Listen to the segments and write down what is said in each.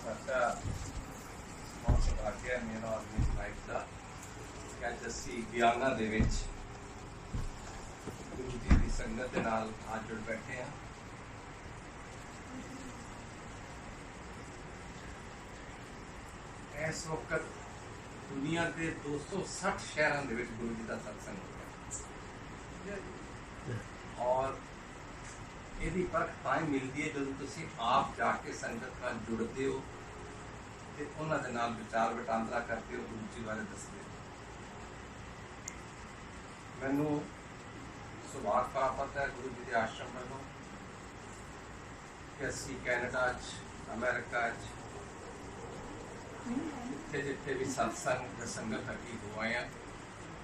ਸਾਡਾ ਬਹੁਤ ਸੁਭਾਗਿਆ ਮੇਰਾ ਆਪਣੀ ਲਾਈਫ ਦਾ ਕਿ ਅੱਜ ਅਸੀਂ ਬਿਆਨਾ ਦੇ ਵਿੱਚ ਗੁਰੂ ਜੀ ਦੀ ਸੰਗਤ ਦੇ ਨਾਲ ਆ ਜੁੜ ਬੈਠੇ ਹਾਂ। ਇਸ ਵਕਤ ਦੁਨੀਆ ਦੇ 260 ਸ਼ਹਿਰਾਂ ਦੇ ਵਿੱਚ ਗੁਰੂ ਜੀ ਦਾ ਸਤਸੰਗ ਹੋ ਰਿਹਾ ਔਰ ਇਹਦੀ ਪਰਖ ਤਾਂ ਹੀ ਮਿਲਦੀ ਹੈ ਜਦੋਂ ਤੁਸੀਂ ਆਪ ਜਾ ਕੇ ਸੰਗਤ ਨਾਲ ਜੁੜਦੇ ਹੋ ਤੇ ਉਹਨਾਂ ਦੇ ਨਾਲ ਵਿਚਾਰ ਵਟਾਂਦਰਾ ਕਰਦੇ ਹੋ, ਗੁਰੂ ਜੀ ਬਾਰੇ ਦੱਸਦੇ ਹੋ। ਮੈਨੂੰ ਸੁਭਾਗ ਪ੍ਰਾਪਤ ਹੈ ਗੁਰੂ ਜੀ ਦੇ ਆਸ਼ਰਮ ਵੱਲੋਂ ਕਿ ਅਸੀਂ ਕੈਨੇਡਾ 'ਚ, ਅਮਰੀਕਾ 'ਚ ਜਿੱਥੇ ਵੀ ਸਤਸੰਗ ਜਾਂ ਸੰਗਤ ਹੱਕੀ ਹੋਏ ਆ।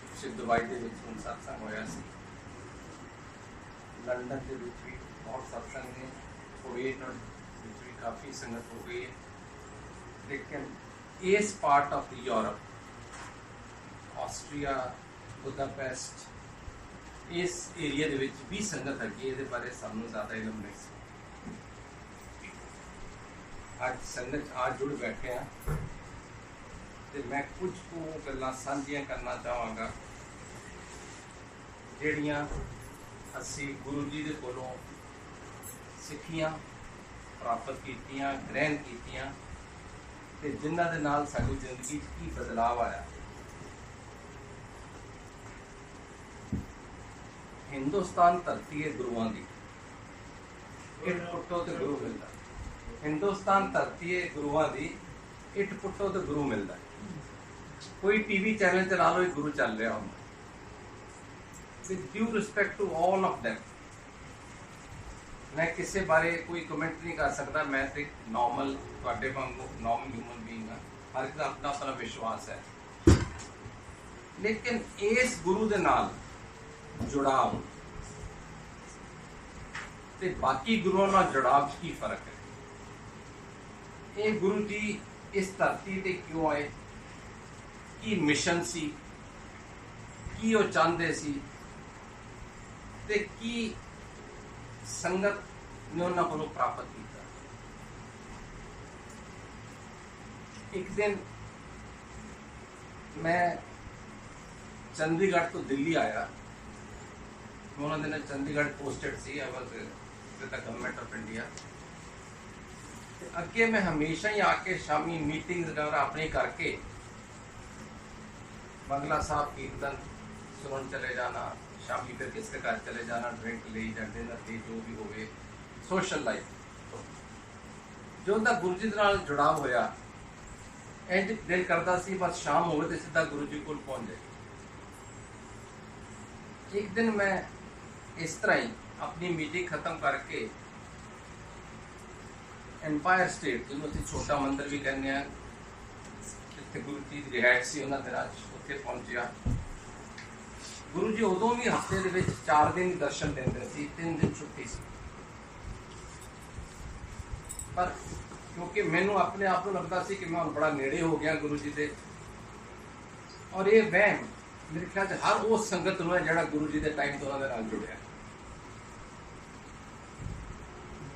ਪਿੱਛੇ ਦੁਬਈ ਦੇ ਵਿੱਚ ਹੁਣ ਸਤਸੰਗ ਹੋਇਆ ਸੀ, ਲੰਡਨ ਦੇ ਵਿੱਚ ਵੀ बहुत सत्संग ने, कुवैत और भी काफ़ी संगत हो गई है। लेकिन इस part of the Europe, Austria, Budapest, इस एरिया ਦੇ ਵਿੱਚ ਵੀ ਸੰਗਤ ਹੈਗੀ, ਇਹਦੇ ਬਾਰੇ ਸਾਨੂੰ ਜ਼ਿਆਦਾ ਇਲਮ ਨਹੀਂ ਸੀ। ਅੱਜ ਸੰਗਤ ਆ ਜੁੜ ਬੈਠੇ ਆ ਤੇ ਮੈਂ ਕੁਝ ਕੁ ਗੱਲਾਂ ਸਾਂਝੀਆਂ ਕਰਨਾ ਚਾਹਾਂਗਾ ਜਿਹੜੀਆਂ ਅਸੀਂ ਗੁਰੂ ਜੀ ਦੇ ਕੋਲੋਂ ਸਿੱਖੀਆਂ, ਪ੍ਰਾਪਤ ਕੀਤੀਆਂ, ਗ੍ਰਹਿਣ ਕੀਤੀਆਂ ਤੇ ਜਿਨ੍ਹਾਂ ਦੇ ਨਾਲ ਸਾਡੀ ਜ਼ਿੰਦਗੀ 'ਚ ਕੀ ਬਦਲਾਅ ਆਇਆ। ਹਿੰਦੁਸਤਾਨ ਧਰਤੀ ਹੈ ਗੁਰੂਆਂ ਦੀ, ਇੱਟ ਪੁੱਟੋ ਤੇ ਗੁਰੂ ਮਿਲਦਾ। ਹਿੰਦੁਸਤਾਨ ਧਰਤੀ ਹੈ ਗੁਰੂਆਂ ਦੀ, ਇੱਟ ਪੁੱਟੋ ਤੇ ਗੁਰੂ ਮਿਲਦਾ। ਕੋਈ ਟੀਵੀ ਚੈਨਲ ਚਲਾ ਲਓ, ਗੁਰੂ ਚੱਲ ਰਿਹਾ ਹੁੰਦਾ। With due respect to all of them, मैं किसी बारे कोई कमेंट नहीं कर सकता। मैं तो नॉर्मल ਤੁਹਾਡੇ ਵਾਂਗੂ नॉर्मल ह्यूमन बीइंग हाँ, हर एक का अपना अपना विश्वास है। लेकिन इस गुरु दे नाल जुड़ाव ते बाकी गुरुओं नाल जुड़ाव की फर्क है। ये गुरु जी इस धरती ते क्यों आए, की मिशन सी, की वो चाहते सी ते की संगत ने उन्होंने को प्राप्त किया। एक दिन मैं चंडीगढ़ तो दिल्ली आया। उन्होंने चंडीगढ़ पोस्टेड सी, I was with the government of India. अगे मैं हमेशा ही आके शामी मीटिंग वगैरह अपनी करके बंगला साहब कीर्तन सुन चले जाना, शामी फिर किसके घर चले जाना, ड्रिंक ले या डिनर ले, जो भी होवे सोशल लाइफ। जो उनका गुरु जी नाल जुड़ाव होया, इंज दिल करता सी बस शाम होवे ते सीधा गुरु जी कोल पहुंच जाए। एक दिन मैं इस तरह ही अपनी मीटिंग खत्म करके एम्पायर स्टेट, जिन्होंने असीं छोटा मंदिर भी कहने हैं, जिथे गुरु जी की रिहायश सी, उन्होंने दिनां उत्थे पहुंचिया। गुरु जी उदों भी हफ्ते दे विच 4 दिन दर्शन देंदे सी, 3 दिन छुट्टी सी। पर क्योंकि मैनू अपने आप को लगता सी कि मैं बड़ा नेड़े हो गया गुरु जी दे, और ये वहम मेरे ख्याल से हर उस संगत नूं है जिहड़ा गुरु जी के टाइम तो उन्हां दे नाल जुड़िया।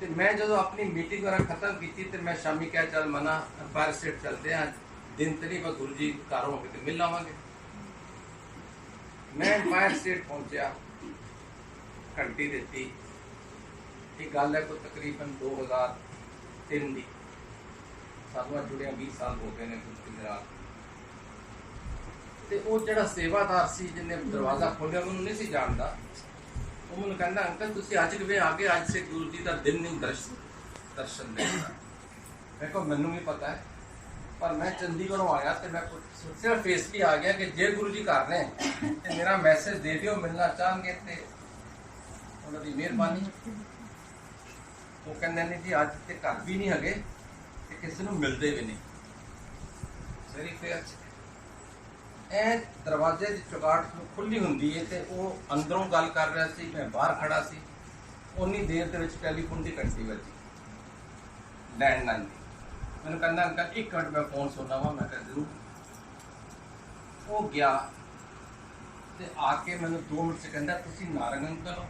ते मैं जदों अपनी मीटिंग वगैरह खत्म की तो मैं शामी कहा चल मना एम्पायर स्टेट चलते हैं, दिन तो नहीं पर गुरु जी घर होंगे तो मिल आवांगे। मैं एम्पायर स्टेट पहुंचा, घंटी दी। ये गल है कोई तकरीबन 2003 की, सानू जुड़िया 20 साल हो गए ने गुरु जी दे नाल। ते वो जिहड़ा सेवादार सी जिन्हें दरवाजा खोलिया, मैनूं नहीं सी जानदा। वो मैनूं कहंदा अंकल तुसीं अज किवें आ गए, अज से गुरु जी का दिन नहीं दर्शन देना। मैं कहा मैनूं भी पता है, पर मैं चंडीगढ़ों आया तो मैं सिर्फ इसलिए आ गया कि जे गुरु जी कर रहे हैं तो मेरा मैसेज दे दियो, मिलना चाहेंगे तो उन्होंने मेहरबानी। वो कहते नहीं जी अज तो घर भी नहीं है तो किसी को मिलते भी नहीं। Very fair. ए दरवाजे की चुगाट खुली होंगी है तो वो अंदरों गल कर रहा सी, मैं बाहर खड़ा सी। उन्नी देर के टैलीफोन की घंटी बजी, लैंडलाइन की। मैंने कहना अंकल 1 मिनट मैं फोन सुनना वा। मैं जरूर। वो गया तो आके मैंने 2 मिनट से कहता तुसीं नारंग अंकल हो?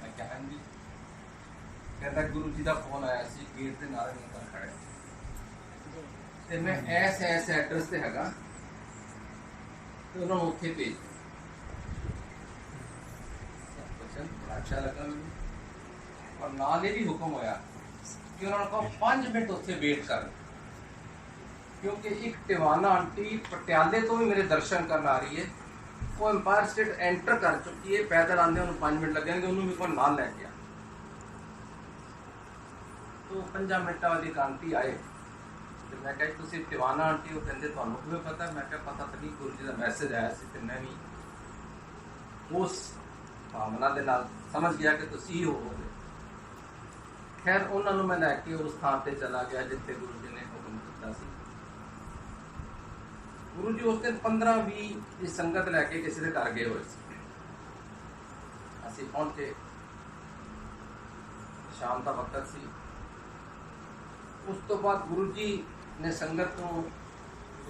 मैं क्या हाँ जी। कहता गुरु जी का फोन आया सी, गेट से नारंग अंकल खड़े। ਤੇ ਮੈਂ ਐਸ ਐਡਰੈਸ ਤੇ ਹੈਗਾ ਤੇ ਉਹਨਾਂ ਨੂੰ ਉੱਥੇ ਭੇਜ ਬੜਾ ਅੱਛਾ ਲੱਗਾ ਮੈਨੂੰ। ਔਰ ਨਾਲ ਇਹ ਵੀ ਹੁਕਮ ਹੋਇਆ ਕਿ ਉਹਨਾਂ ਨੂੰ ਕਹੋ 5 ਮਿੰਟ ਉੱਥੇ ਵੇਟ ਕਰਨ, ਕਿਉਂਕਿ ਇੱਕ ਟਿਵਾਨਾ ਆਂਟੀ ਪਟਿਆਲੇ ਤੋਂ ਵੀ ਮੇਰੇ ਦਰਸ਼ਨ ਕਰਨ ਆ ਰਹੀ ਹੈ। ਉਹ ਐਮਪਾਇਰ ਸਟੇਟ ਐਂਟਰ ਕਰ ਚੁੱਕੀ ਹੈ, ਪੈਦਲ ਆਉਂਦੇ ਉਹਨੂੰ 5 ਮਿੰਟ ਲੱਗਣਗੇ, ਉਹਨੂੰ ਵੀ ਕੋਈ ਨਾਲ ਲੈ ਕੇ ਆ। तो 5 ਮਿੰਟਾਂ ਵਾਲੀ ਇੱਕ ਆਂਟੀ ਆਏ ਤੇ ਮੈਂ ਕਿਹਾ ਤੁਸੀਂ ਟਿਵਾਨਾ ਆਂਟੀ? ਉਹ ਕਹਿੰਦੇ ਤੁਹਾਨੂੰ ਕਿਵੇਂ ਪਤਾ? ਮੈਂ ਕਿਹਾ ਪਤਾ ਤਾਂ ਨਹੀਂ, ਗੁਰੂ ਜੀ ਦਾ ਮੈਸੇਜ ਆਇਆ ਸੀ ਤੇ ਮੈਂ ਵੀ ਉਸ ਭਾਵਨਾ ਦੇ ਨਾਲ ਸਮਝ ਗਿਆ ਕਿ ਤੁਸੀਂ ਹੀ ਹੋਵੋਗੇ। ਖੈਰ ਉਹਨਾਂ ਨੂੰ ਮੈਂ ਲੈ ਕੇ ਉਸ ਥਾਂ ਤੇ ਚਲਾ ਗਿਆ ਜਿੱਥੇ ਗੁਰੂ ਜੀ ਨੇ ਹੁਕਮ ਕੀਤਾ ਸੀ। ਗੁਰੂ ਜੀ ਉਸ ਦਿਨ 15-20 ਦੀ ਸੰਗਤ ਲੈ ਕੇ ਕਿਸੇ ਦੇ ਘਰ ਗਏ ਹੋਏ ਸੀ। ਅਸੀਂ ਪਹੁੰਚੇ, ਸ਼ਾਮ ਦਾ ਵਕਤ ਸੀ। ਉਸ ਤੋਂ ਬਾਅਦ ਗੁਰੂ ਜੀ ਨੇ ਸੰਗਤ ਨੂੰ,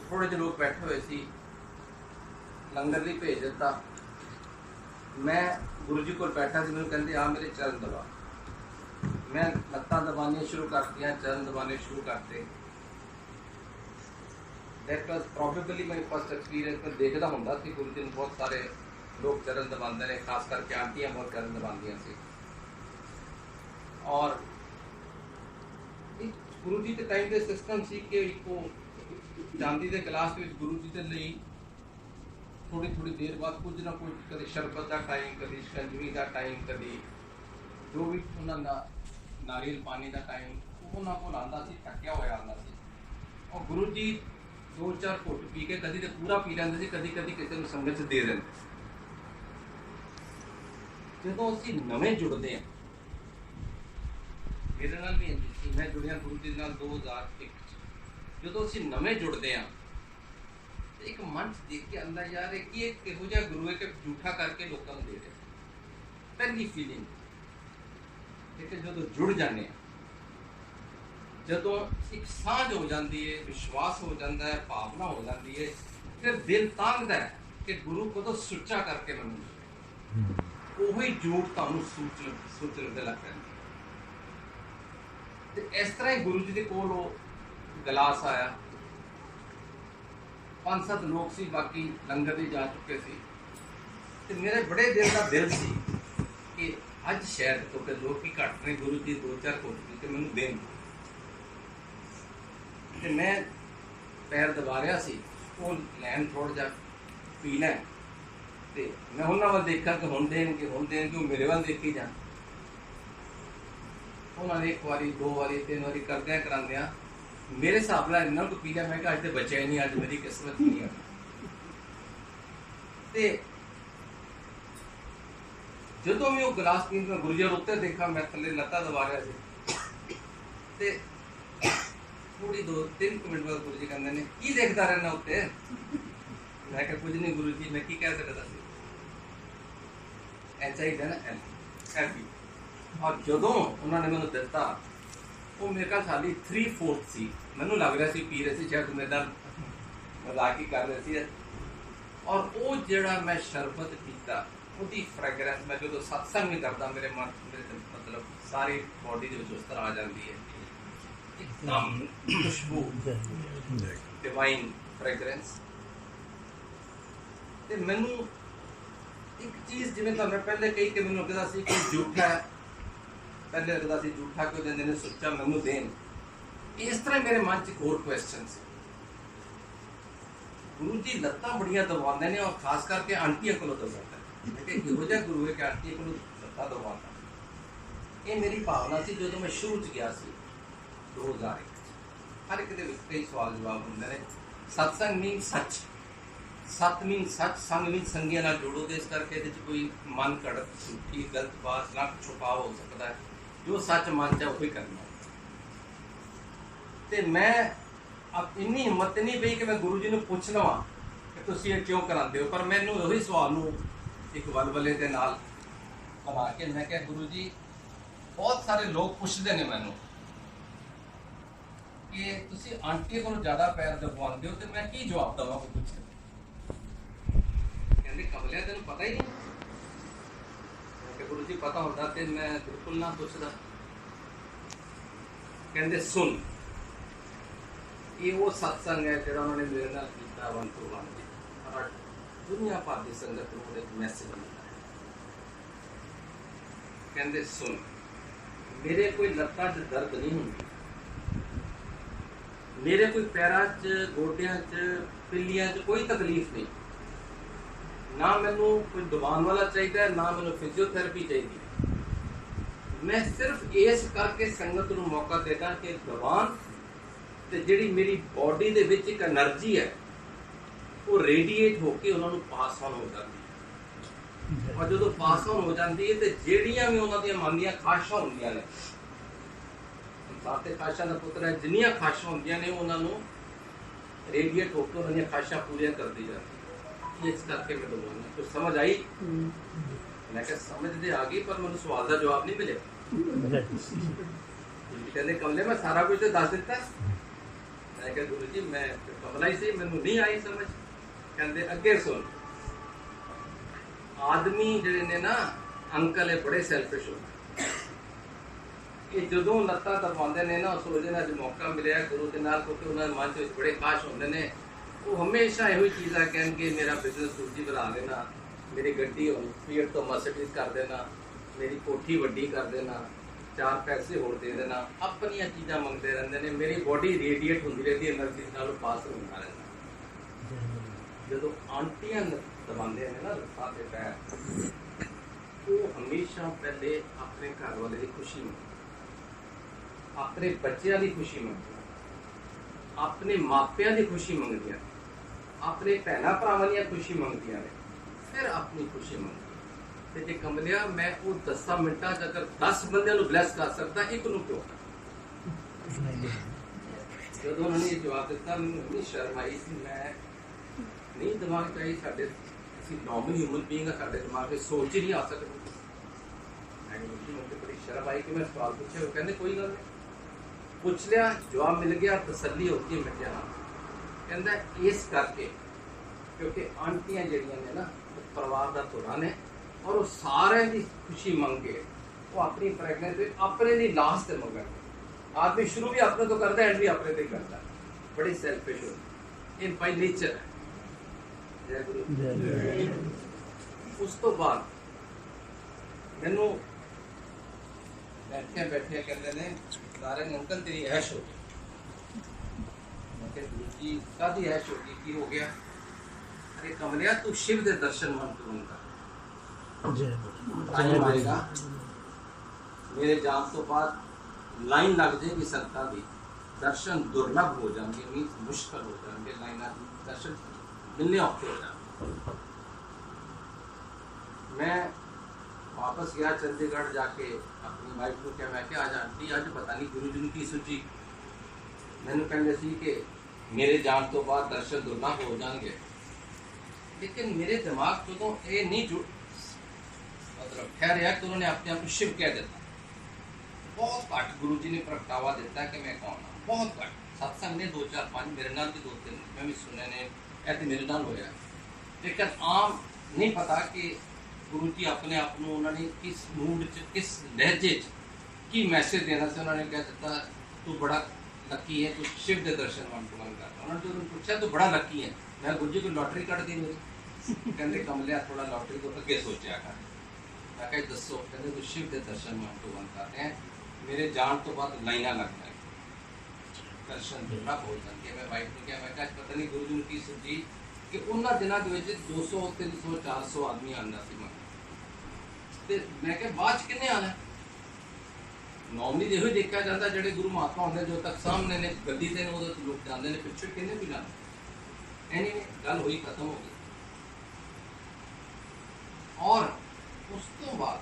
ਥੋੜੇ ਜਿਹੇ ਲੋਕ ਬੈਠੇ ਹੋਏ ਸੀ, ਲੰਗਰ ਲਈ ਭੇਜ ਦਿੱਤਾ। ਮੈਂ ਗੁਰੂ ਜੀ ਕੋਲ ਬੈਠਾ ਸੀ, ਮੈਨੂੰ ਕਹਿੰਦੇ ਆ ਮੇਰੇ ਚਰਨ ਦਬਾ। ਮੈਂ ਲੱਤਾਂ ਦਬਾਉਣੀਆਂ ਸ਼ੁਰੂ ਕਰਤੀਆਂ, ਚਰਨ ਦਬਾਉਣੇ ਸ਼ੁਰੂ ਕਰਤੇ। That was probably my first experience। मैं देखता ਹੁੰਦਾ ਸੀ ਗੁਰੂ ਜੀ ਨੂੰ ਬਹੁਤ ਸਾਰੇ ਲੋਕ ਚਰਨ ਦਬਾਉਂਦੇ ਨੇ, ਖਾਸ ਕਰਕੇ ਆਂਟੀਆਂ ਬਹੁਤ ਚਰਨ ਦਬਾਉਂਦੀਆਂ ਸੀ। ਔਰ ਗੁਰੂ ਜੀ ਦੇ ਟਾਈਮ ਦੇ ਸਿਸਟਮ ਸੀ ਕਿ ਇੱਕੋ ਚਾਂਦੀ ਦੇ ਗਲਾਸ ਵਿੱਚ ਗੁਰੂ ਜੀ ਦੇ ਲਈ ਥੋੜੀ ਦੇਰ ਬਾਅਦ ਕੁਝ ਨਾ ਕੁਝ, ਕਦੇ ਸ਼ਰਬਤ ਦਾ ਟਾਈਮ, ਕਦੇ ਸ਼ਿਕੰਜਵੀ ਦਾ ਟਾਈਮ, ਕਦੇ ਜੋ ਵੀ ਉਹਨਾਂ ਦਾ ਨਾਰੀਅਲ ਪਾਣੀ ਦਾ ਟਾਈਮ ਉਹਨਾਂ ਕੋਲ ਆਉਂਦਾ ਸੀ, ਢੱਕਿਆ ਹੋਇਆ ਆਉਂਦਾ ਸੀ। ਔਰ ਗੁਰੂ ਜੀ 2-4 ਘੁੱਟ ਪੀ ਕੇ ਕਦੀ ਤੇ ਪੂਰਾ ਪੀ ਲੈਂਦੇ ਸੀ, ਕਦੀ ਕਿਸੇ ਨੂੰ ਸੰਗਤ 'ਚ ਦੇ ਦਿੰਦੇ। ਜਦੋਂ ਅਸੀਂ ਨਵੇਂ ਜੁੜਦੇ ਹਾਂ, ਮੇਰੇ ਨਾਲ ਵੀ ਇੰਝ ਸੀ, ਮੈਂ ਜੁੜਿਆ ਗੁਰੂ ਜੀ ਨਾਲ 2001 'ਚ। ਜਦੋਂ ਅਸੀਂ ਨਵੇਂ ਜੁੜਦੇ ਹਾਂ ਤੇ ਇੱਕ ਮਨ 'ਚ ਦੇਖ ਕੇ ਆਉਂਦਾ ਯਾਰ ਇਹ ਕੀ ਇਹੋ ਜਿਹਾ ਗੁਰੂ ਹੈ ਕਿ ਝੂਠਾ ਕਰਕੇ ਲੋਕਾਂ ਨੂੰ ਦੇ ਰਿਹਾ। ਪਹਿਲੀ ਫੀਲਿੰਗ। ਲੇਕਿਨ ਜਦੋਂ ਜੁੜ ਜਾਂਦੇ ਹਾਂ, ਜਦੋਂ ਇੱਕ ਸਾਂਝ ਹੋ ਜਾਂਦੀ ਹੈ, ਵਿਸ਼ਵਾਸ ਹੋ ਜਾਂਦਾ ਹੈ, ਭਾਵਨਾ ਹੋ ਜਾਂਦੀ ਹੈ, ਫਿਰ ਦਿਲ ਤਾਂਘਦਾ ਹੈ ਕਿ ਗੁਰੂ ਕਦੋਂ ਸੁੱਚਾ ਕਰਕੇ ਮੈਨੂੰ ਉਹੀ ਝੂਠ ਤੁਹਾਨੂੰ ਸੋਚਣ ਦੇ ਲੱਗ ਪੈਂਦਾ। ਤੇ ਇਸ ਤਰ੍ਹਾਂ ਹੀ ਗੁਰੂ ਜੀ ਦੇ ਕੋਲ ਉਹ ਗਲਾਸ ਆਇਆ। 5-7 ਲੋਕ ਸੀ, ਬਾਕੀ ਲੰਗਰ ਦੇ ਜਾ ਚੁੱਕੇ ਸੀ। ਤੇ ਮੇਰੇ ਬੜੇ ਦਿਲ ਦਾ ਦਿਲ ਸੀ ਕਿ ਅੱਜ ਸ਼ਾਇਦ ਕਿਉਂਕਿ ਲੋਕ ਹੀ ਘੱਟ ਨੇ, ਗੁਰੂ ਜੀ 2-4 ਘੁੱਟ ਪੀ ਕੇ ਮੈਨੂੰ ਦੇਣ। ਤੇ ਮੈਂ ਪੈਰ ਦਬਾ ਰਿਹਾ ਸੀ, ਉਹ ਲੈਣ ਥੋੜ੍ਹਾ ਜਿਹਾ ਪੀ ਲੈ। ਤੇ ਮੈਂ ਉਹਨਾਂ ਵੱਲ ਦੇਖਾਂ ਕਿ ਹੁਣ ਦੇਣਗੇ, ਉਹ ਮੇਰੇ ਵੱਲ ਦੇਖੀ ਜਾਣ। ਉਹਨਾਂ ਨੇ 1 ਵਾਰੀ 2 ਵਾਰੀ 3 ਵਾਰੀ ਕਰਾਉਂਦਿਆਂ ਮੇਰੇ ਹਿਸਾਬ ਨਾਲ ਇੰਨਾ ਕੁ ਪੀ ਲਿਆ। ਮੈਂ ਕਿਹਾ ਅੱਜ ਤੇ ਬਚਿਆ ਹੀ ਨਹੀਂ, ਅੱਜ ਮੇਰੀ ਕਿਸਮਤ ਨਹੀਂ ਹੈ। ਤੇ ਜਦੋਂ ਵੀ ਉਹ ਗਲਾਸ ਪੀਣ ਦਾ ਗੁਰੂ ਜੀ ਨੂੰ ਉੱਤੇ ਦੇਖਾ, ਮੈਂ ਥੱਲੇ ਲੱਤਾਂ ਦਬਾ ਰਿਹਾ ਸੀ। ਤੇ ਥੋੜੀ 2-3 ਮਿੰਟ ਬਾਅਦ ਗੁਰੂ ਜੀ ਕਹਿੰਦੇ ਨੇ ਕੀ ਦੇਖਦਾ ਰਹਿਣਾ ਉੱਤੇ? ਮੈਂ ਕਿਹਾ ਕੁਝ ਨਹੀਂ ਗੁਰੂ ਜੀ, ਮੈਂ ਕੀ ਕਹਿ ਸਕਦਾ ਸੀ। ਐਸਾ ਹੀ ਨਾ ਐਫੀ। ਔਰ ਜਦੋਂ ਉਹਨਾਂ ਨੇ ਮੈਨੂੰ ਦਿੱਤਾ, ਉਹ ਮੇਰੇ ਕੋਲ ਖਾਲੀ 3/4 ਸੀ। ਮੈਨੂੰ ਲੱਗ ਰਿਹਾ ਸੀ ਪੀ ਰਹੇ ਸੀ, ਸ਼ਾਇਦ ਮੇਰੇ ਨਾਲ ਮਜ਼ਾਕ ਹੀ ਕਰ ਰਹੇ ਸੀ। ਔਰ ਉਹ ਜਿਹੜਾ ਮੈਂ ਸ਼ਰਬਤ ਪੀਤਾ, ਉਹਦੀ ਫ੍ਰੈਗਰੈਂਸ, ਮੈਂ ਜਦੋਂ ਸਤਸੰਗ ਵੀ ਕਰਦਾ ਮੇਰੇ ਮਤਲਬ ਸਾਰੀ ਬੋਡੀ ਦੇ ਵਿੱਚ ਉਸ ਤਰ੍ਹਾਂ ਆ ਜਾਂਦੀ ਹੈ, ਇੱਕਦਮ ਖੁਸ਼ਬੂ, ਡਿਵਾਈਨ ਫ੍ਰੈਗਰੈਂਸ। ਤੇ ਮੈਨੂੰ ਇੱਕ ਚੀਜ਼, ਜਿਵੇਂ ਤਾਂ ਮੈਂ ਪਹਿਲੇ ਕਹੀ ਕਿ ਮੈਨੂੰ ਲੱਗਦਾ ਸੀ ਕਿ ਝੂਠਾ ਹੈ, ਪਹਿਲੇ ਲੱਗਦਾ ਸੀ ਝੂਠਾ ਕਿਉਂ ਦਿੰਦੇ ਨੇ, ਸੁੱਚਾ ਮੈਨੂੰ ਦੇਣ। ਇਸ ਤਰ੍ਹਾਂ ਮੇਰੇ ਮਨ 'ਚ ਇੱਕ ਹੋਰ ਕੁਐਸਚਨ ਸੀ। ਗੁਰੂ ਜੀ ਲੱਤਾਂ ਬੜੀਆਂ ਦਬਾਉਂਦੇ ਨੇ, ਔਰ ਖਾਸ ਕਰਕੇ ਆਂਟੀਆਂ ਕੋਲੋਂ ਦਬਾਉਂਦੇ ਨੇ। ਮੈਂ ਕਿਹਾ ਇਹੋ ਜਿਹਾ ਗੁਰੂ ਹੈ ਕਿ ਆਂਟੀਆਂ ਕੋਲੋਂ ਲੱਤਾਂ ਦਬਾਉਂਦਾ। ਇਹ ਮੇਰੀ ਭਾਵਨਾ ਸੀ ਜਦੋਂ ਮੈਂ ਸ਼ੁਰੂ 'ਚ ਗਿਆ ਸੀ 2001 'ਚ। ਹਰ ਇੱਕ ਦੇ ਵਿੱਚ ਕਈ ਸਵਾਲ ਜਵਾਬ ਹੁੰਦੇ ਨੇ। ਸਤਸੰਗ ਮੀਨ ਸੱਚ, ਸਤ ਮੀਨ ਸੱਚ, ਸੰਗ ਮੀਨ ਸੰਗੀਆਂ ਨਾਲ ਜੋੜੋ। ਤੇ ਇਸ ਕਰਕੇ ਇਹਦੇ 'ਚ ਕੋਈ ਮਨ ਘੜਤ, ਝੂਠੀ, ਗਲਤ ਬਾਤ ਨਾ ਛੁਪਾਅ ਹੋ ਸਕਦਾ ਹੈ। ਜੋ ਸੱਚ ਮਨ 'ਚ ਉਹੀ ਕਰਨਾ। ਤੇ ਮੈਂ ਇੰਨੀ ਹਿੰਮਤ ਨਹੀਂ ਪਈ ਕਿ ਮੈਂ ਗੁਰੂ ਜੀ ਨੂੰ ਪੁੱਛ ਲਵਾਂ ਕਿ ਤੁਸੀਂ ਇਹ ਕਿਉਂ ਕਰਾਉਂਦੇ ਹੋ। ਪਰ ਮੈਨੂੰ ਉਹੀ ਸਵਾਲ ਨੂੰ ਇੱਕ ਵਲਵਲੇ ਦੇ ਨਾਲ ਬਣਾ ਕੇ ਮੈਂ ਕਿਹਾ ਗੁਰੂ ਜੀ, ਬਹੁਤ ਸਾਰੇ ਲੋਕ ਪੁੱਛਦੇ ਨੇ ਮੈਨੂੰ ਕਿ ਤੁਸੀਂ ਆਂਟੀ ਕੋਲੋਂ ਜ਼ਿਆਦਾ ਪੈਰ ਦਬਵਾਉਂਦੇ ਹੋ, ਤੇ ਮੈਂ ਕੀ ਜਵਾਬ ਦੇਵਾਂ? ਕੋਈ ਪੁੱਛੇ ਕਹਿੰਦੇ ਕਮਲਿਆ ਤੈਨੂੰ ਪਤਾ ਹੀ ਨਹੀਂ। ਮੈਂ ਕਿਹਾ ਗੁਰੂ ਜੀ ਪਤਾ ਹੁੰਦਾ ਤੇ ਮੈਂ ਬਿਲਕੁਲ ਨਾ ਪੁੱਛਦਾ। ਕਹਿੰਦੇ ਸੁਣ, ये वो सत्संग है जो उन्होंने मेरे नाल कीता वन टू वन और दुनिया भर की संगत को एक मैसेज मिलता है। कहते सुन मेरे कोई लत्तां च दर्द नहीं होंदी, मेरे कोई पैरां च गोडियां च पिल्लियां च कोई तकलीफ नहीं, ना मैनू कोई दबान वाला चाहिए ना मैनू फिजियोथेरेपी चाहिए। मैं सिर्फ इस करके संगत नूं मौका देगा कि दबान ते जिहड़ी मेरी बॉडी दे विच एक एनर्जी है वो रेडिएट होकर उन्होंने पास ऑन हो जाती है और जो पास ऑन हो जाती है तो जिहड़ियां भी उन्होंने मन दी खाशां होंदियां ने इंसान ते खाशां दा पुत्र है जिन्नियां खाशां होंदियां ने उन्होंने रेडिएट होकर उन्होंने खाशां पूरियां कर दी जाती है। इस करके मैं बोलूँगा तो समझ आई? मैं क्या समझ दे आ गई पर मैंने सवाल का जवाब नहीं मिले। कहते कमले मैं सारा कुछ तो दस दिता। मैं क्या गुरु जी मैं कमला ही सही मैनू नहीं आई समझ। कहते अगे सुन आदमी जिहड़े ने ना अंकल है बड़े सैल्फिश होंदे ये जदों लत्तां दबाउंदे ने ना सोचदे ने अज मौका मिलिया गुरु दे नाल क्योंकि उन्हां दे मन च बड़े काश होंदे ने वो हमेशा इहो चीज़ां कहण कि मेरा बिजनेस दूजी बढ़ा देना, मेरी गड्डी फीएट तो मर्सिडीज कर देना, मेरी कोठी वड्डी कर देना, चार पैसे होर दे देना, अपनियां चीज़ां मंगते रहंदे ने। मेरी बॉडी रेडिएट होंदी रहती है एनर्जी नालों पास होंदा रहंदा। जदों आंटियां दबांदे ने ना लत्तां ते पैर वो हमेशा पहले अपने घर वाले की खुशी मंगदे, अपने बच्चों की खुशी मंगदे, अपने मापियां की खुशी मंगदियां, अपने भैन भरावां दी खुशी मंगदियां ने, फिर अपनी खुशी मंगदी। ते जे कमलिया मैं वो 10 मिनटां च अगर 10 बंदियां नूं ब्लैस कर सकदा एक नूं क्यों? जदों उन्होंने ये जवाब दिता मैनूं इन्नी शर्म आई सी। मैं नहीं दिमाग च आई साडे असीं नॉर्मल ह्यूमन बीइंग आ साडे दिमाग में सोच ही नहीं आ सकदी। मुझे बड़ी शर्म आई कि मैं सवाल पूछे। वो कहंदे कोई गल नहीं पूछ लिया जवाब मिल गया तसल्ली होती है मिट जाना। कहता इस करके क्योंकि आंटियां जड़ियां ने ना परिवार का धुरा ने और वो सारे की खुशी मंग के वो अपनी प्रेगनेंसी अपने दी लास्ट से मंगन। आदमी शुरू भी अपने तो करता है एंड भी अपने तो करता है। बड़ी सेल्फिश होती इन बाई नेचर है। जय गुरु। उस तो बाद मैनू बैठे बैठे कहते ने सारे अंकल तेरी ऐश हो गई। मैं कहा गुरु जी कादी ऐश होगी की हो गया? अरे कमलिया तू शिव के दर्शन मन तुरंत कर आएगा। मेरे जान तो बाद लाइन लग जाएगी संतां दी दर्शन दुर्लभ हो जाएंगे मीन्स मुश्किल हो जाएंगे लाइन दर्शन मिलने औखे हो जाएंगे। मैं वापस गया चंडीगढ़ जाके अपनी वाइफ को क्या मैं क्या आज आंटी अज पता नहीं गुरु जी ने की सोची। मैंने कहते सी कि मेरे जान तो बाद दर्शन दुर्लभ हो जाएंगे लेकिन मेरे दिमाग तो ये नहीं जुड़ मतलब ठहरिया कि उन्होंने अपने आप को शिव कह देता। बहुत घट गुरु जी ने प्रगटावा दिता कि मैं कौन हाँ बहुत घट सत्संग ने 2 4 5 मेरे नाल भी 2 3 मैं भी सुने ने ऐसे मेरे नाल होया लेकिन आम नहीं पता कि गुरु जी अपने आप को उन्होंने किस मूड च किस लहजे की मैसेज देना से उन्होंने कह दिता तू बड़ा लकी है तू शिव के दर्शन मन कर। उन्होंने जो पूछा तू बड़ा लकी है। मैं गुरु जी को लॉटरी कट दी मेरी। कहते कमलिया थोड़ा लॉटरी को अगे सोचा कर। मैं कहा दसो कहते तू शिव के दर्शन मन करते हैं मेरे जान तो बाद लाइना लग जाए दर्शन दुर्लभ हो जाती है। मैं वाइफ ने क्या मैं कहा पता नहीं गुरु जी ने की सोची कि उन्होंने दिनों के 200 300 400 आदमी आना सी मैं मैं क्या बाद किन्ने आना नॉर्मली तो यही देखा जाता जो गुरु महात्मा होंगे जो तक सामने ने गद्दी से उदो लोग जाते हैं पिछे किन्ने भी जाना एनी गल हुई खत्म हो गई। और उस तो बाद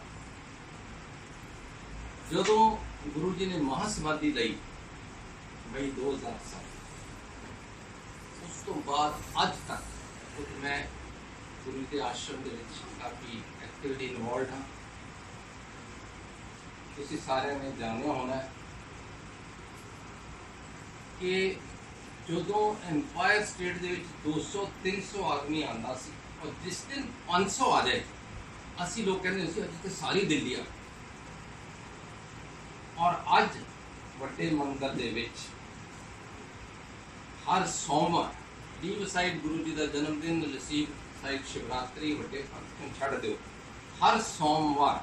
जो गुरु जी ने महासमाधि ली मई 2007 उस तो बाद अज तक मैं गुरु के आश्रम के काफ़ी एक्टिवली इन्वॉल्व हाँ। तुसी सारे ने जानिया होना है कि जो एम्पायर स्टेट के 200-300 आदमी आता सी और जिस दिन 500 आ जाए असी लोग कहते अज तो सारी दिल्ली आ और अज वड्डे मंदिर दे विच हर सोमवार लीव साइड गुरु जी का जन्मदिन लसीब साइड शिवरात्रि वड्डे फंक्शन छड़ दो, हर सोमवार